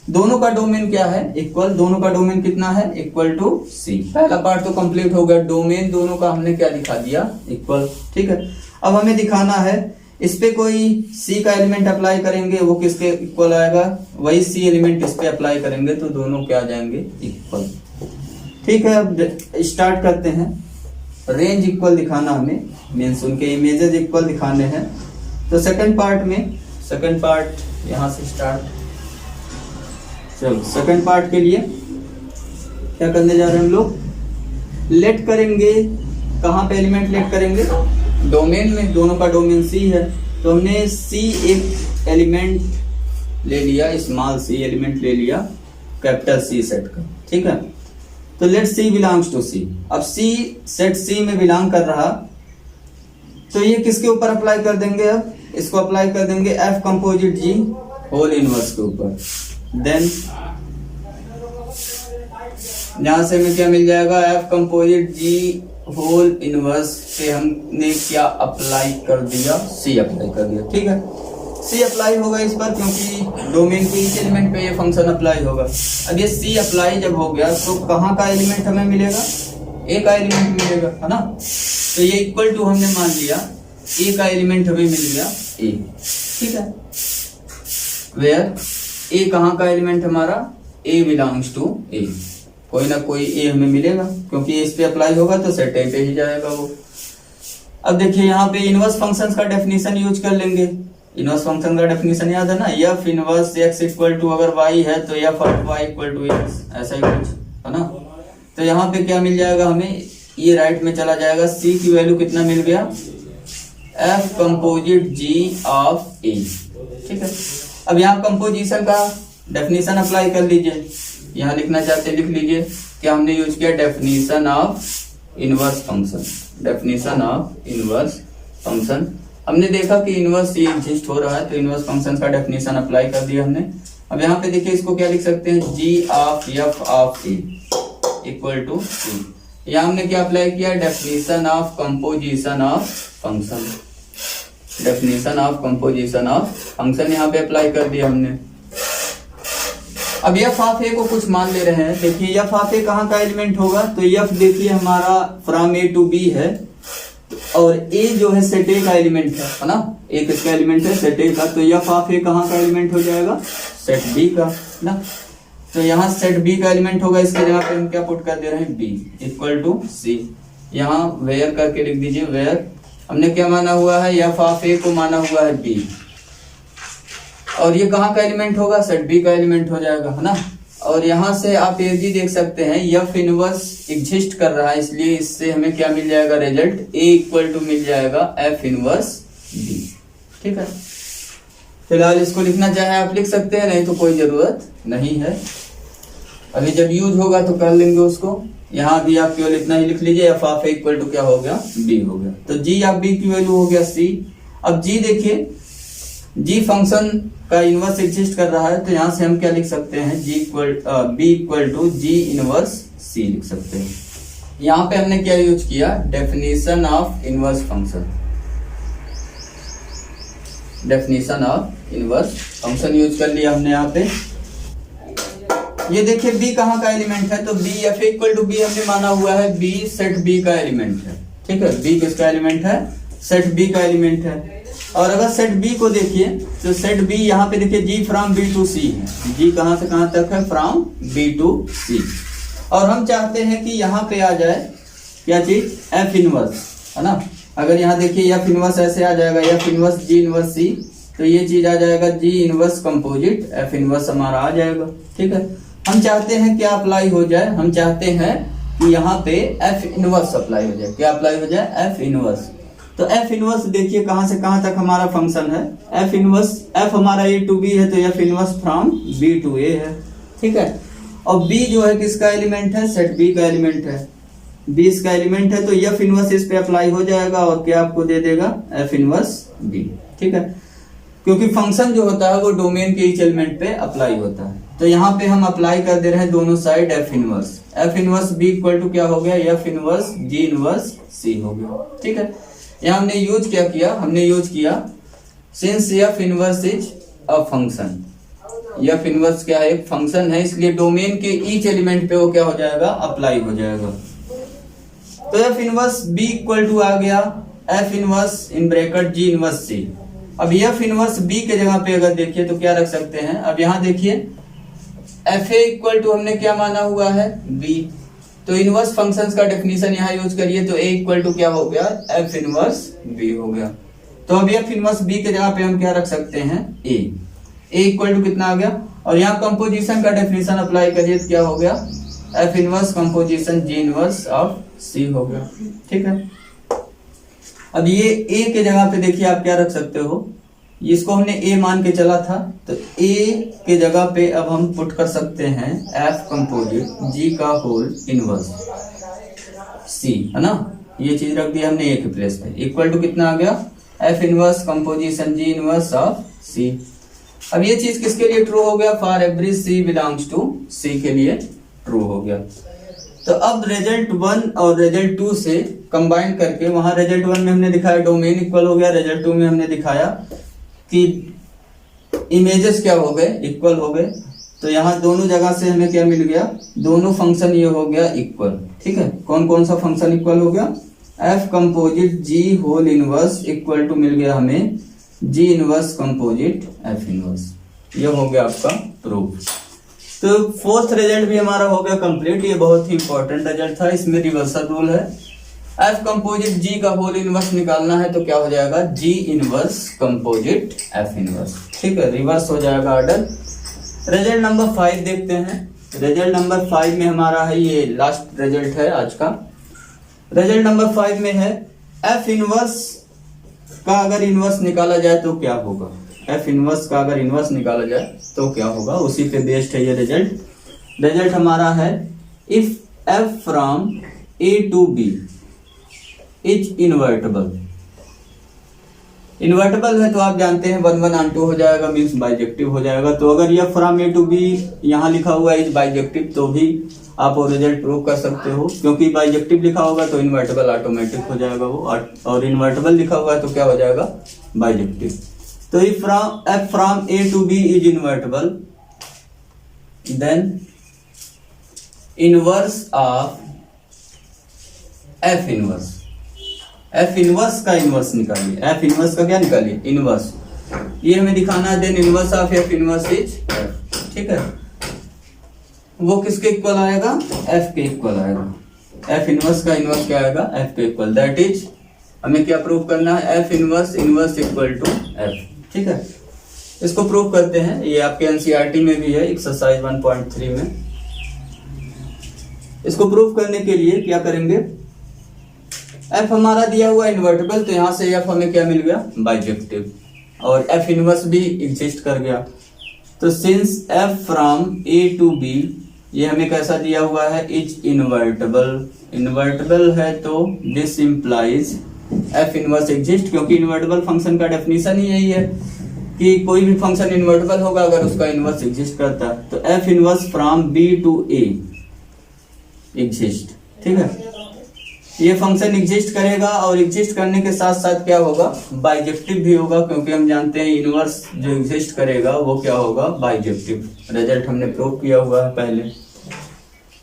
दोनों का डोमेन क्या है, इक्वल, दोनों का डोमेन कितना है, इक्वल टू सी। पहला पार्ट तो कंप्लीट हो गया, डोमेन दोनों का हमने क्या दिखा दिया, इक्वल। ठीक है, अब हमें दिखाना है इस पे कोई सी का एलिमेंट अप्लाई करेंगे, वो किसके इक्वल आएगा, वही सी एलिमेंट इस पे अप्लाई करेंगे तो दोनों क्या आ जाएंगे, इक्वल। ठीक है, अब स्टार्ट करते हैं। रेंज इक्वल दिखाना हमें, मीन्स उनके इमेजेस इक्वल दिखाने हैं। तो सेकंड पार्ट में, सेकंड पार्ट यहां से स्टार्ट। चलो सेकंड पार्ट के लिए क्या करने जा रहे हैं हम लोग, लेट करेंगे। कहां पे एलिमेंट लेट करेंगे, डोमेन में, दोनों का डोमेन सी है तो हमने सी एक एलिमेंट ले लिया, स्मॉल सी एलिमेंट ले लिया कैपिटल सी सेट का। ठीक है, तो लेट सी बिलोंग्स टू सी। अब सी सेट सी में बिलोंग कर रहा तो ये किसके ऊपर अप्लाई कर देंगे, अब इसको अप्लाई कर देंगे F composite G whole inverse के ऊपर। देन यहां से हमें क्या मिल जाएगा, F composite G whole inverse पे हमने क्या अप्लाई कर दिया, सी अप्लाई कर दिया। ठीक है, सी अप्लाई होगा इस पर क्योंकि डोमेन के इस एलिमेंट पे ये फंक्शन अप्लाई होगा। अब ये सी अप्लाई जब हो गया तो कहाँ का एलिमेंट हमें मिलेगा, ए का एलिमेंट मिलेगा, है ना। तो ये इक्वल टू हमने मान लिया ए का एलिमेंट हमें मिल गया ए। ठीक है, वेयर ए कहाँ का एलिमेंट हमारा, ए बिलोंग्स टू ए, कोई ना कोई ए हमें मिलेगा क्योंकि इस पे अप्लाई होगा तो सेट ए पे ही जाएगा वो। अब देखिए यहाँ पे इनवर्स फंक्शंस का डेफिनेशन यूज कर लेंगे। इनवर्स फंक्शन का डेफिनेशन याद है ना, f inverse x equal to, अगर वाई है तो f of y equal to x, ऐसा ही कुछ है ना। तो यहाँ पे क्या मिल जाएगा हमें, ये राइट में चला जाएगा, सी की वैल्यू कितना मिल गया, एफ कंपोजिट जी ऑफ ए। ठीक है, अब यहाँ कंपोजिशन का डेफिनेशन अप्लाई कर लीजिए, यहाँ लिखना चाहते लिख लीजिए क्या हमने यूज किया, definition of inverse function. Definition of inverse function, हमने देखा कि इनवर्स ये एग्जिस्ट हो रहा है तो इनवर्स फंक्शन का डेफिनेशन अप्लाई कर दिया हमने। अब यहाँ पे देखिए इसको क्या लिख सकते हैं, G of F of A equal to C. यहाँ हमने क्या अप्लाई किया, definition of composition of function. Definition of composition of function यहाँ पे अप्लाई कर दिया हमने। अब एफ ऑफ ए को कुछ मान ले रहे हैं। देखिए एफ ऑफ ए कहाँ का एलिमेंट होगा, तो एफ देखिए हमारा फ्रॉम ए टू बी है और ए जो है सेट ए का एलिमेंट है ना, ए किसका एलिमेंट है, सेट ए का। तो एफ ऑफ ए कहाँ का एलिमेंट हो जाएगा, सेट बी का ना। तो यहाँ सेट बी का एलिमेंट होगा, इसके जगह पे हम क्या पुट कर दे रहे हैं, बी इक्वल टू सी। यहाँ वेयर करके लिख दीजिए, वेयर हमने क्या माना हुआ है, एफ ऑफ ए को माना हुआ है बी, और ये कहाँ का एलिमेंट होगा, सेट बी का एलिमेंट हो जाएगा, है ना। और यहाँ से आप ये भी देख सकते हैं एफ इनवर्स एग्जिस्ट कर रहा है, इसलिए इससे हमें क्या मिल जाएगा, रिजल्ट ए इक्वल टू मिल जाएगा एफ इनवर्स बी। ठीक है, फिलहाल इसको लिखना चाहे आप लिख सकते हैं, नहीं तो कोई जरूरत नहीं है, अभी जब यूज होगा तो कर लेंगे उसको। यहाँ भी आप केवल इतना ही लिख लीजिए, F of A equal to क्या हो गया, बी हो गया। तो जी ऑफ बी की वैल्यू हो गया सी। अब जी देखिए, जी फंक्शन का इनवर्स एग्जिस्ट कर रहा है तो यहाँ से हम क्या लिख सकते हैं, G equal B equal to G inverse C लिख सकते हैं। यहाँ पे हमने क्या यूज किया, definition of inverse function. Definition of inverse function use कर लिया हमने यहाँ पे। ये देखिए बी कहाँ का एलिमेंट है, तो b f equal to b हमने माना हुआ है, बी सेट बी का एलिमेंट है। ठीक है, बी किसका एलिमेंट है, सेट बी का एलिमेंट है। और अगर सेट बी को देखिए तो सेट बी यहाँ पे देखिए जी फ्रॉम बी टू सी है, जी कहाँ से कहाँ तक है, फ्रॉम बी टू सी। और हम चाहते हैं कि यहाँ पे आ जाए क्या चीज, एफ इनवर्स, है ना। अगर यहाँ देखिए एफ इनवर्स ऐसे आ जाएगा, एफ इनवर्स जी इनवर्स सी, तो ये चीज आ जाएगा जी इनवर्स कंपोजिट एफ इनवर्स हमारा आ जाएगा। ठीक है, हम चाहते हैं क्या अप्लाई हो जाए, हम चाहते हैं कि यहाँ पे एफ इनवर्स अप्लाई हो जाए। क्या अप्लाई हो जाए, एफ इनवर्स। तो एफ इनवर्स देखिए कहां से कहां तक हमारा फंक्शन है, एफ इनवर्स, एफ हमारा ए टू बी है तो F inverse from B to A है। ठीक है, और बी जो है किसका एलिमेंट है, सेट बी का एलिमेंट है, बी इसका एलिमेंट है तो एफ इनवर्स इस पे अप्लाई हो जाएगा और क्या आपको दे देगा, एफ इनवर्स बी। ठीक है, क्योंकि फंक्शन जो होता है वो डोमेन के ईच एलिमेंट पे अप्लाई होता है, तो यहाँ पे हम अप्लाई कर दे रहे हैं दोनों side f inverse. F inverse B equal to क्या हो गया, F inverse g inverse c हो गया। ठीक है, यहाँ हमने यूज क्या किया, हमने यूज किया since F inverse is a function, F inverse क्या है, एक फंक्शन है, इसलिए डोमेन के ईच एलिमेंट पे वो क्या हो जाएगा, अप्लाई हो जाएगा। तो F inverse B equal to आ गया F inverse in bracket G inverse C. अब एफ इनवर्स बी के जगह पे अगर देखिए तो क्या रख सकते हैं, अब यहां देखिए एफ ए इक्वल टू हमने क्या माना हुआ है, बी, तो इनवर्स फंक्शंस का डेफिनेशन यहाँ यूज करिए तो ए इक्वल टू क्या हो गया, एफ इनवर्स बी हो गया। तो अब एफ इनवर्स बी के जगह पे हम क्या रख सकते हैं, ए इक्वल टू कितना आ गया, और यहाँ कंपोजिशन का डेफिनेशन अप्लाई करिए तो क्या हो गया, F inverse composition G inverse of C हो गया। ठीक है, अब ये ए के जगह पे देखिए आप क्या रख सकते हो, इसको हमने ए मान के चला था, तो ए के जगह पे अब हम पुट कर सकते हैं एफ कंपोजिट जी का होल इनवर्स सी, है ना, ये चीज रख दिया हमने ए के प्लेस पे, इक्वल टू कितना आ गया, F inverse composition G inverse of C. अब ये चीज किसके लिए ट्रू हो गया, for every C belongs to C के लिए ट्रू हो गया। तो अब रिजल्ट 1 और रिजल्ट 2 से कंबाइन करके, वहां रिजल्ट 1 में हमने दिखाया डोमेन इक्वल हो गया, रिजल्ट 2 में हमने दिखाया कि इमेजेस क्या हो गए, इक्वल हो गए। तो यहाँ दोनों जगह से हमें क्या मिल गया, दोनों फंक्शन ये हो गया इक्वल। ठीक है, कौन कौन सा फंक्शन इक्वल हो गया, F composite G whole inverse equal to मिल गया हमें G inverse composite F inverse, ये हो गया आपका प्रूफ। तो फोर्थ रिजल्ट भी हमारा हो गया कंप्लीट, ये बहुत ही इंपॉर्टेंट रिजल्ट था, इसमें रिवर्सल रूल है, एफ कंपोजिट जी का होल इनवर्स निकालना है तो क्या हो जाएगा, जी इनवर्स कंपोजिट एफ इनवर्स। ठीक है, रिवर्स हो जाएगा ऑर्डर। रिजल्ट नंबर 5 देखते हैं। रिजल्ट नंबर 5 में हमारा है, ये लास्ट रिजल्ट है आज का। रिजल्ट नंबर 5 में है एफ इनवर्स का अगर इनवर्स निकाला जाए तो क्या होगा, एफ इनवर्स का अगर इनवर्स निकाला जाए तो क्या होगा, उसी पे बेस्ड है ये रिजल्ट। रिजल्ट हमारा है if f from A to B is invertible. Invertible है तो आप जानते हैं 1 1 2 हो जाएगा, मीन्स बाइजेक्टिव हो जाएगा। तो अगर यह फ्रॉम ए टू बी यहाँ लिखा हुआ है इज बाइजेक्टिव, तो भी आप वो रिजल्ट प्रूव कर सकते हो, क्योंकि बाइजेक्टिव लिखा होगा तो इन्वर्टेबल ऑटोमेटिक हो जाएगा वो, और इन्वर्टेबल लिखा हुआ है तो क्या हो जाएगा, बाइजेक्टिव। तो if f from A to B is invertible, then inverse of f inverse, f inverse का इनवर्स निकालिए, एफ इनवर्स का क्या निकालिए, इनवर्स, ये हमें दिखाना है। Then inverse of f inverse is f. ठीक है, वो किसके इक्वल आएगा, एफ के इक्वल आएगा। एफ इनवर्स का इनवर्स क्या आएगा, एफ के इक्वल, दैट इज हमें क्या प्रूव करना है, f inverse inverse equal to f. ठीक है, इसको प्रूव करते हैं, ये आपके एनसीईआरटी में भी है एक्सरसाइज 1.3 में। इसको प्रूव करने के लिए क्या करेंगे, एफ हमारा दिया हुआ इन्वर्टेबल, तो यहां से एफ हमें क्या मिल गया, बाइजेक्टिव, और एफ इनवर्स भी एग्जिस्ट कर गया। तो since f from A to B, ये हमें कैसा दिया हुआ है, इज इन्वर्टेबल, इन्वर्टेबल है तो this implies F inverse exist, क्योंकि इन्वर्टेबल फंक्शन का डेफिनेशन ही यही है कि कोई भी फंक्शन इन्वर्टेबल होगा अगर उसका इनवर्स एग्जिस्ट करता है। तो F inverse from B to a exist. ठीक है, ये फंक्शन एग्जिस्ट करेगा, और एग्जिस्ट करने के साथ साथ क्या होगा, बाइजेक्टिव भी होगा, क्योंकि हम जानते हैं इनवर्स जो एग्जिस्ट करेगा वो क्या होगा, बाइजेक्टिव। रिजल्ट हमने प्रूव किया हुआ है पहले।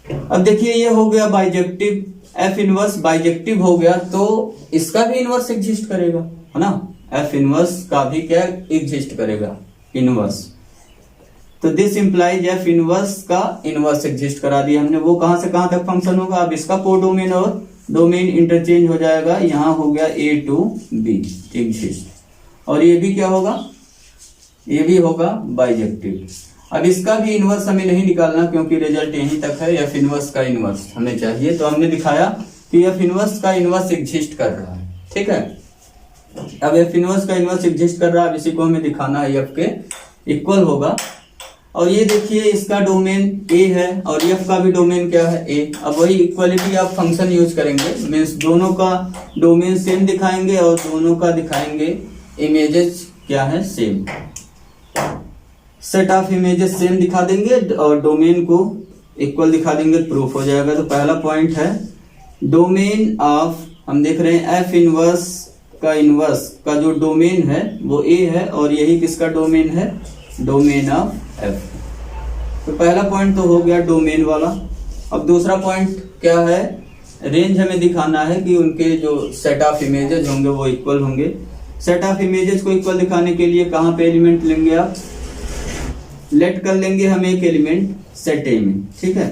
अब देखिए ये हो गया बाइजेक्टिव, एफ इनवर्स बाइजेक्टिव हो गया, तो इसका भी इनवर्स एग्जिस्ट करेगा, है ना, एफ इनवर्स का भी क्या एग्जिस्ट करेगा, इनवर्स। तो दिस इंप्लाइज एफ इनवर्स का इनवर्स एग्जिस्ट करा दिया हमने। वो कहां से कहां तक फंक्शन होगा, अब इसका कोडोमेन और डोमेन इंटरचेंज हो जाएगा, यहाँ हो गया ए टू बी एग्जिस्ट, और ये भी क्या होगा, ये भी होगा बाइजेक्टिव। अब इसका भी इनवर्स हमें नहीं निकालना, क्योंकि रिजल्ट यहीं तक है, एफ इनवर्स का इनवर्स हमें चाहिए। तो हमने दिखाया कि एफ इनवर्स का इनवर्स एग्जिस्ट कर रहा है। ठीक है, अब एफ इनवर्स का इनवर्स एग्जिस्ट कर रहा है, अब इसी को हमें दिखाना है एफ के इक्वल होगा। और ये देखिए इसका डोमेन ए है और एफ का भी डोमेन क्या है, ए। अब वही इक्वलिटी आप फंक्शन यूज करेंगे, मीन्स दोनों का डोमेन सेम दिखाएंगे और दोनों का दिखाएंगे इमेजेस क्या है, same. Set of images same दिखा देंगे और डोमेन को इक्वल दिखा देंगे, प्रूफ हो जाएगा। तो पहला पॉइंट है डोमेन ऑफ, हम देख रहे हैं एफ इनवर्स का जो डोमेन है वो ए है, और यही किसका डोमेन है, डोमेन ऑफ एफ। तो पहला पॉइंट तो हो गया डोमेन वाला। अब दूसरा पॉइंट क्या है, रेंज हमें दिखाना है कि उनके जो सेट ऑफ इमेजेस होंगे वो इक्वल होंगे। सेट ऑफ इमेजेस को इक्वल दिखाने के लिए कहाँ पे एलिमेंट लेंगे आप, लेट कर लेंगे हम एक एलिमेंट सेट ए में, ठीक है।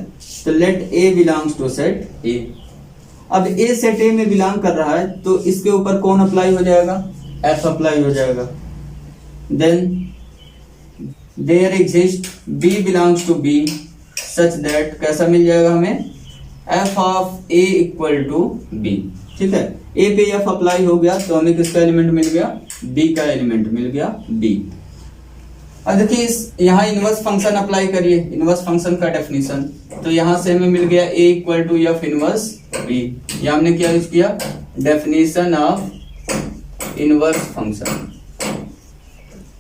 तो let a belongs to set a. अब ए सेट ए में बिलोंग कर रहा है तो इसके ऊपर कौन अप्लाई हो जाएगा, एफ अप्लाई हो जाएगा। Then there exist B belongs to B such that कैसा मिल जाएगा हमें, F of A equal to b, ठीक है। ए पे एफ अप्लाई हो गया तो हमें किसका एलिमेंट मिल गया, बी का एलिमेंट मिल गया बी। अब देखिए इस यहाँ इनवर्स फंक्शन अप्लाई करिए, इनवर्स फंक्शन का डेफिनेशन। तो यहां से हमें मिल गया A equal to F inverse B. ये हमने क्या यूज किया, definition of inverse function,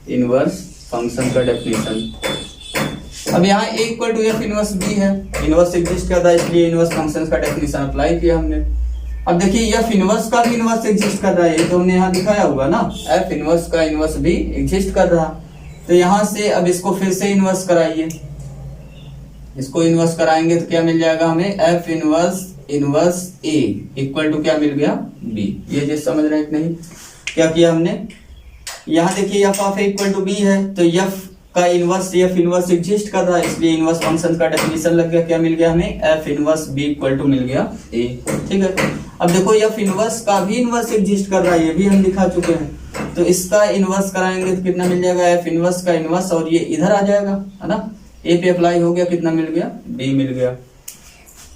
inverse function का डेफिनेशन। अब यहाँ A equal to F inverse B है, इनवर्स एग्जिस्ट कर रहा है इसलिए इनवर्स फंक्शन का डेफिनेशन अप्लाई किया हमने। अब देखिए एफ इनवर्स का भी इनवर्स एग्जिस्ट कर रहा है, तो हमने यहाँ दिखाया होगा ना, एफ इनवर्स का इनवर्स भी एग्जिस्ट कर रहा। तो यहां से अब इसको फिर से इनवर्स कराइए, इसको इनवर्स कराएंगे तो क्या मिल जाएगा हमें, F inverse inverse a equal to क्या मिल गया बी। ये जो समझ रहे हैं कि नहीं, क्या किया हमने, यहाँ देखिए f of A equal to B है तो एफ का इनवर्स एफ इनवर्स एग्जिस्ट कर रहा है इसलिए इनवर्स फंक्शन का डेफिनेशन लग गया, क्या मिल गया हमें, F inverse B equal to मिल गया ए, ठीक है। अब देखो एफ इनवर्स का भी इनवर्स एग्जिस्ट कर रहा है, ये भी हम दिखा चुके हैं। तो इसका इनवर्स कराएंगे तो कितना मिल जाएगा, एफ इनवर्स का इनवर्स, और ये इधर आ जाएगा, है ना। ए पे अप्लाई हो गया, कितना मिल गया, बी मिल गया।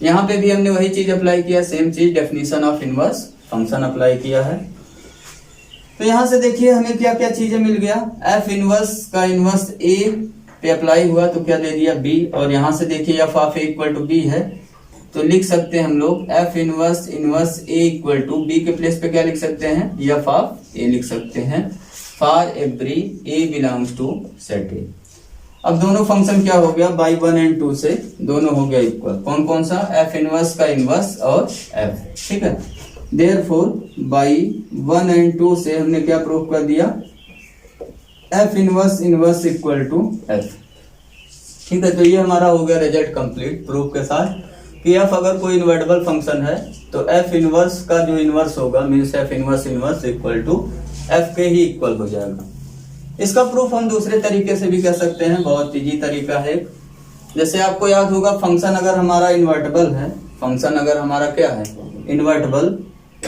यहाँ पे भी हमने वही चीज अप्लाई किया, सेम चीज, definition of inverse function apply किया है। तो यहाँ से देखिए हमें क्या क्या चीजें मिल गया, एफ इनवर्स का इनवर्स ए पे अप्लाई हुआ तो क्या दे दिया बी, और यहाँ से देखिए f of A equal to B है तो लिख सकते हैं हम लोग f inverse inverse a equal to b के प्लेस पे क्या लिख सकते हैं, एफ ऑफ ए लिख सकते हैं, for every a belongs to set a. अब दोनों फंक्शन क्या हो गया, बाई 1 एंड 2 से दोनों हो गया इक्वल। कौन कौन सा, एफ इनवर्स का इनवर्स और एफ, ठीक है। देयरफॉर बाई 1 एंड 2 से हमने क्या प्रूव कर दिया, f inverse inverse equal to f, ठीक है। तो ये हमारा हो गया रिजल्ट कंप्लीट प्रूफ के साथ कि एफ अगर कोई इन्वर्टेबल फंक्शन है तो एफ इनवर्स का जो इनवर्स होगा means f inverse inverse equal to f के ही इक्वल हो जाएगा। इसका प्रूफ हम दूसरे तरीके से भी कर सकते हैं, बहुत इजी तरीका है। जैसे आपको याद होगा फंक्शन अगर हमारा इन्वर्टेबल है, फंक्शन अगर हमारा क्या है इन्वर्टेबल,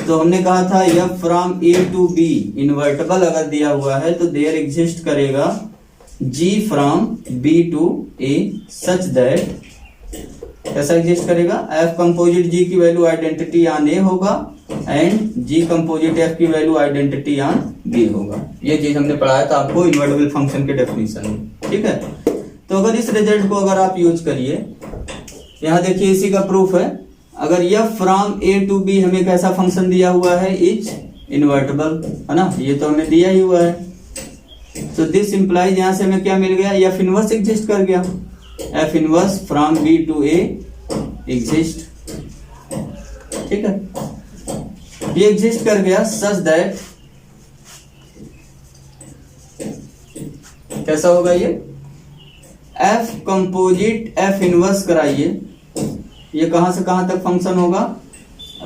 तो हमने कहा था F from A to B invertible अगर दिया हुआ है तो देयर एग्जिस्ट करेगा G from B to A such that, कैसा एग्जिस्ट करेगा, एफ कंपोजिट जी की वैल्यू आइडेंटिटी ऑन ए होगा एंड जी कंपोजिट एफ की वैल्यू आइडेंटिटी ऑन बी होगा। ये चीज हमने पढ़ाया था आपको इन्वर्टेबल फंक्शन के डेफिनेशन में, ठीक है। तो अगर इस रिजल्ट को अगर आप यूज करिए, यहाँ देखिए इसी का प्रूफ है, अगर f from A to b हमें कैसा फंक्शन दिया हुआ है, इज इन्वर्टेबल, है ना, ये तो हमें दिया ही हुआ है। तो दिस इंप्लाइज यहाँ से हमें क्या मिल गया, एफ इनवर्स एग्जिस्ट कर गया, F inverse from B to a exist, ठीक है। ये एग्जिस्ट कर गया सच दैट, कैसा होगा ये, एफ कंपोजिट एफ इनवर्स कराइए, ये कहां से कहां तक फंक्शन होगा,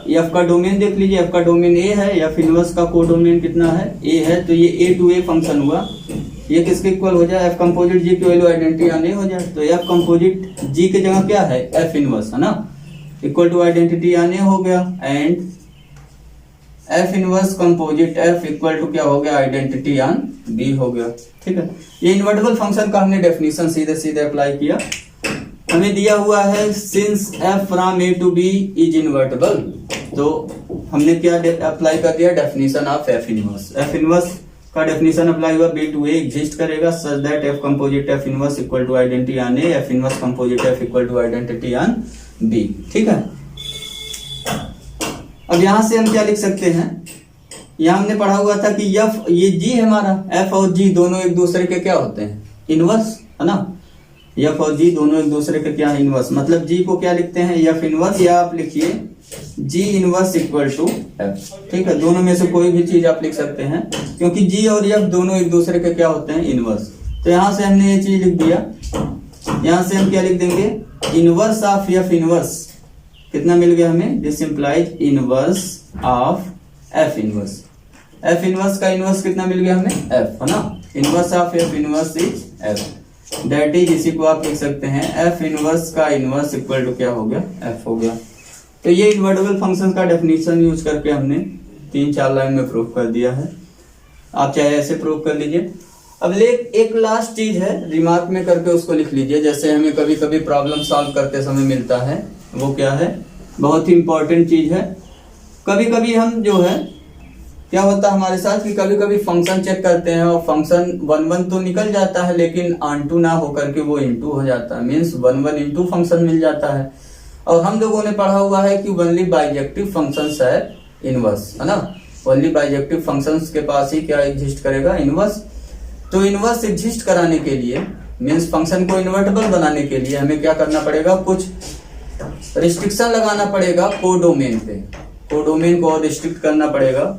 एफ का डोमेन देख लीजिए, एफ का डोमेन ए है, एफ इनवर्स का कोडोमेन कितना है, ए है, तो ये ए टू ए फंक्शन हुआ। ये किसके इक्वल हो जाए, एफ कंपोजिट जी की वैल्यू आइडेंटिटी आने हो जाए, तो एफ कंपोजिट जी की जगह क्या है, एफ इनवर्स, है ना, इक्वल टू आइडेंटिटी आने हो गया, and f inverse composite f equal to क्या हो गया, आइडेंटिटी ऑन बी हो गया, ठीक है। ये इन्वर्टेबल फंक्शन का हमने डेफिनेशन सीधे सीधे अप्लाई किया। हमें दिया हुआ है since f from A to B is invertible, तो हमने क्या अप्लाई कर दिया, definition of f inverse. F inverse का डेफिनेशन अप्लाई हुआ, बी टू ए एग्जिस्ट करेगा such that f composite F inverse equal to identity on a, f inverse composite f equal to identity on b, ठीक है। अब यहां से हम क्या लिख सकते हैं, यहां हमने पढ़ा हुआ था कि एफ, ये जी है हमारा, एफ और जी दोनों एक दूसरे के क्या होते हैं, इनवर्स, है ना। एफ और जी दोनों एक दूसरे के क्या है, इनवर्स। मतलब जी को क्या लिखते हैं, एफ इनवर्स, या आप लिखिए g inverse equal to f, ठीक है। दोनों में से कोई भी चीज आप लिख सकते हैं क्योंकि जी और एफ दोनों एक दूसरे के क्या होते हैं, इनवर्स। तो यहां से हमने ये चीज लिख दिया, यहां से हम क्या लिख देंगे, इनवर्स ऑफ एफ इनवर्स कितना मिल गया हमें, this implies inverse of f inverse. F inverse का इनवर्स कितना मिल गया हमें, एफ, है ना। Inverse of f inverse is F, that is, इसी को आप लिख सकते हैं एफ इनवर्स का इनवर्स इक्वल टू क्या हो गया, एफ हो गया। तो ये इन्वर्टेबल फंक्शन का डेफिनेशन यूज करके हमने 3-4 लाइन में प्रूफ कर दिया है। आप चाहे ऐसे प्रूफ कर लीजिए। अब एक लास्ट चीज है, रिमार्क में करके उसको लिख लीजिए, जैसे हमें कभी कभी प्रॉब्लम सॉल्व करते समय मिलता है। वो क्या है, बहुत ही इंपॉर्टेंट चीज है। कभी कभी हम जो है क्या होता है हमारे साथ कि कभी कभी फंक्शन चेक करते हैं और फंक्शन 1 तो निकल जाता है, लेकिन ऑन ना होकर के वो इनटू हो जाता है, मीन्स 1 इनटू फंक्शन मिल जाता है। और हम लोगों ने पढ़ा हुआ है कि ओनली बाइजेक्टिव फंक्शंस है इनवर्स, है ना। ओनली बाइजेक्टिव फंक्शंस के पास ही क्या एग्जिस्ट करेगा, इनवर्स। तो इनवर्स एग्जिस्ट कराने के लिए, मीन्स फंक्शन को इन्वर्टेबल बनाने के लिए हमें क्या करना पड़ेगा, कुछ रिस्ट्रिक्शन लगाना पड़ेगा कोडोमेन पे। कोडोमेन को रिस्ट्रिक्ट करना पड़ेगा।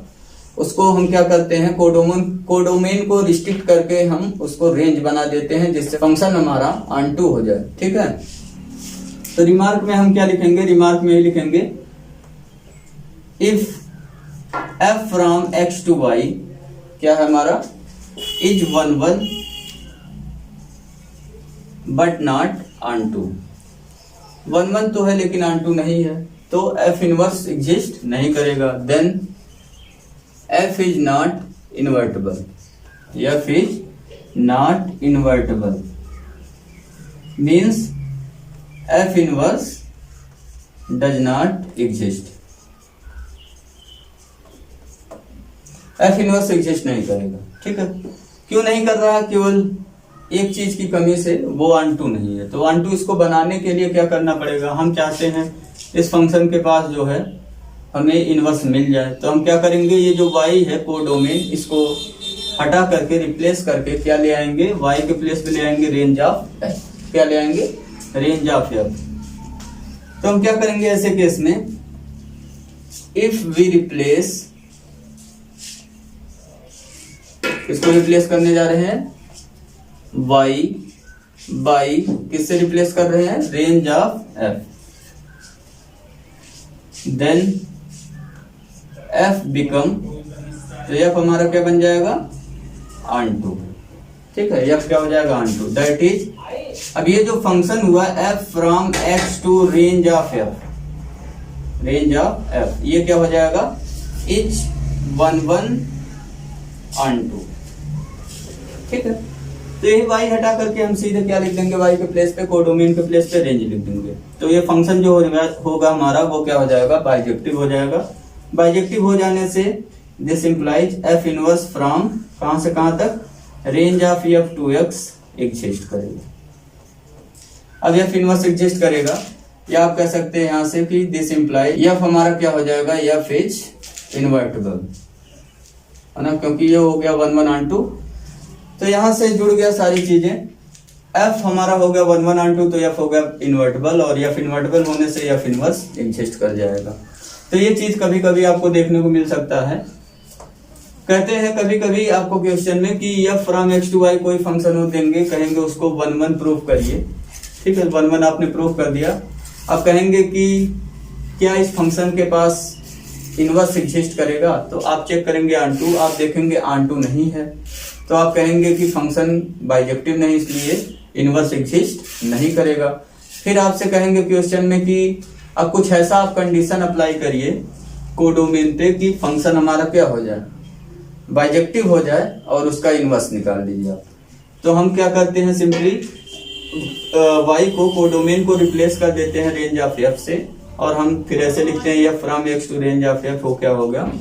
उसको हम क्या करते हैं, कोडोमेन को रिस्ट्रिक्ट करके हम उसको रेंज बना देते हैं, जिससे फंक्शन हमारा ऑन हो जाए। ठीक है, तो रिमार्क में हम क्या लिखेंगे, रिमार्क में ही लिखेंगे if f from x to y क्या है हमारा, is 1 but not onto. 1 तो है लेकिन ऑन टू नहीं है, तो f इनवर्स एग्जिस्ट नहीं करेगा। Then f is not invertible, f is not invertible means f inverse does not exist. f inverse exist नहीं करेगा। ठीक है, क्यों नहीं कर रहा, केवल एक चीज की कमी से, वो ऑन टू नहीं है। तो ऑन टू इसको बनाने के लिए क्या करना पड़ेगा, हम चाहते हैं इस फंक्शन के पास जो है हमें इनवर्स मिल जाए। तो हम क्या करेंगे, ये जो y है कोडोमेन, इसको हटा करके रिप्लेस करके क्या ले आएंगे, y के प्लेस पे ले आएंगे रेंज ऑफ f। क्या ले आएंगे, रेंज ऑफ f। तो हम क्या करेंगे ऐसे केस में, इफ वी रिप्लेस, इसको रिप्लेस करने जा रहे हैं y बाई किससे रिप्लेस कर रहे हैं, range of f, then f become, तो f हमारा क्या बन जाएगा, ऑन टू। ठीक है, f क्या हो जाएगा, ऑन टू। दैट इज, अब ये जो फंक्शन हुआ f from x to range of f, range of f, ये क्या हो जाएगा, इज 1 ऑन टू। ठीक है, तो यही y हटा करके हम सीधे क्या लिख देंगे, y के प्लेस पे, कोडोमेन के प्लेस पे रेंज लिख देंगे। तो ये फंक्शन जो होगा हमारा, वो क्या हो जाएगा, बाइजेक्टिव हो जाएगा। बाइजेक्टिव हो जाने से this implies f inverse from कहां से कहां तक, range of f to x exist करेगा। अब f इनवर्स एग्जिस्ट करेगा, या आप कह सकते हैं यहां से कि दिस इंप्लाइज f हमारा क्या हो जाएगा, f इज इन्वर्टेबल, है ना, क्योंकि ये हो गया 1 ऑन टू। तो यहां से जुड़ गया सारी चीजें। f हमारा हो गया 1 ऑन टू, तो f हो गया इन्वर्टेबल, और f इन्वर्टेबल होने से f इनवर्स एग्जिस्ट कर जाएगा। तो ये चीज कभी कभी आपको देखने को मिल सकता है। कहते हैं कभी कभी आपको क्वेश्चन में कि f from x to y कोई फंक्शन हो देंगे, कहेंगे उसको 1 प्रूफ करिए। ठीक है, 1 आपने प्रूफ कर दिया। अब कहेंगे कि क्या इस फंक्शन के पास इनवर्स एग्जिस्ट करेगा, तो आप चेक करेंगे ऑन टू, आप देखेंगे ऑन टू नहीं है, तो आप कहेंगे कि फंक्शन बाइजेक्टिव नहीं, इसलिए इनवर्स एग्जिस्ट नहीं करेगा। फिर आपसे कहेंगे क्वेश्चन में कि अब कुछ ऐसा आप कंडीशन अप्लाई करिए कोडोमेन पे कि फंक्शन हमारा क्या हो जाए, बाइजेक्टिव हो जाए, और उसका इनवर्स निकाल दीजिए आप। तो हम क्या करते हैं, सिंपली y को, कोडोमेन को रिप्लेस कर देते हैं रेंज ऑफ f से, और हम फिर ऐसे लिखते हैं f from x to range of f, हो क्या हो गया,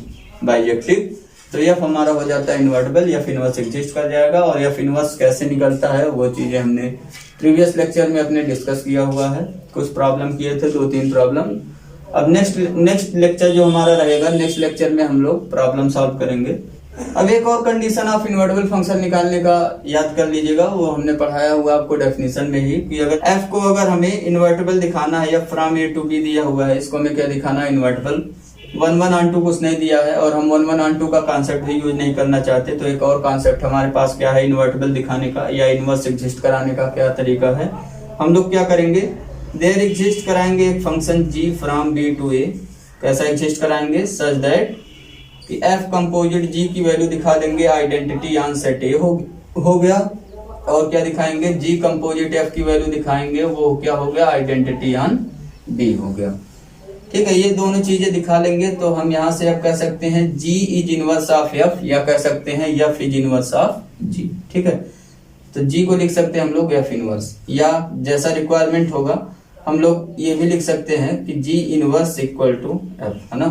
बाइजेक्टिव। तो f हमारा हो जाता है इन्वर्टेबल, f इनवर्स एग्जिस्ट कर जाएगा। और f इनवर्स कैसे निकलता है, वो चीजें हमने प्रीवियस लेक्चर में अपने डिस्कस किया हुआ है। कुछ प्रॉब्लम किए थे, 2-3 प्रॉब्लम। अब नेक्स्ट लेक्चर जो हमारा रहेगा, नेक्स्ट लेक्चर में हम लोग प्रॉब्लम सॉल्व करेंगे। अब एक और कंडीशन ऑफ इन्वर्टेबल फंक्शन निकालने का याद कर लीजिएगा, वो हमने पढ़ाया हुआ आपको डेफिनेशन में ही, कि अगर f को अगर हमें इन्वर्टेबल दिखाना है, f from a to b दिया हुआ है, इसको हमें क्या दिखाना है, invertible. One one onto कुछ नहीं दिया है और हम वन वन ऑन टू का कॉन्सेप्ट भी यूज नहीं करना चाहते, तो एक और कॉन्सेप्ट हमारे पास क्या है, इन्वर्टिबल दिखाने का या इनवर्स एग्जिस्ट कराने का क्या तरीका है। हम लोग क्या करेंगे, देयर एग्जिस्ट कराएंगे एक function g from b to a। कैसा एग्जिस्ट कराएंगे, सच दैट कि f कंपोजिट g की वैल्यू दिखा देंगे आइडेंटिटी ऑन सेट a हो गया, और क्या दिखाएंगे, g कंपोजिट f की वैल्यू दिखाएंगे, वो क्या हो गया, आइडेंटिटी ऑन b हो गया। ठीक है, ये दोनों चीजें दिखा लेंगे तो हम यहाँ से अब कह सकते हैं g is inverse of f, या कह सकते हैं f is inverse of g। ठीक है, तो g को लिख सकते हैं हम लोग f इनवर्स, या जैसा रिक्वायरमेंट होगा हम लोग ये भी लिख सकते हैं कि g inverse equal to f, है ना,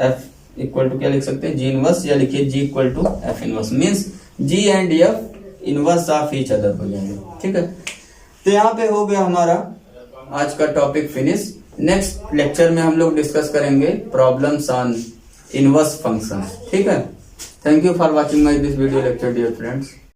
f इक्वल टू क्या लिख सकते हैं, g इनवर्स, या लिखिए g equal to f inverse, means g and f inverse of each other हो जाएंगे। ठीक है, तो यहाँ पे हो गया हमारा आज का टॉपिक फिनिश। नेक्स्ट लेक्चर में हम लोग डिस्कस करेंगे प्रॉब्लम्स ऑन इनवर्स फंक्शंस। ठीक है, thank you for watching my this video lecture dear friends.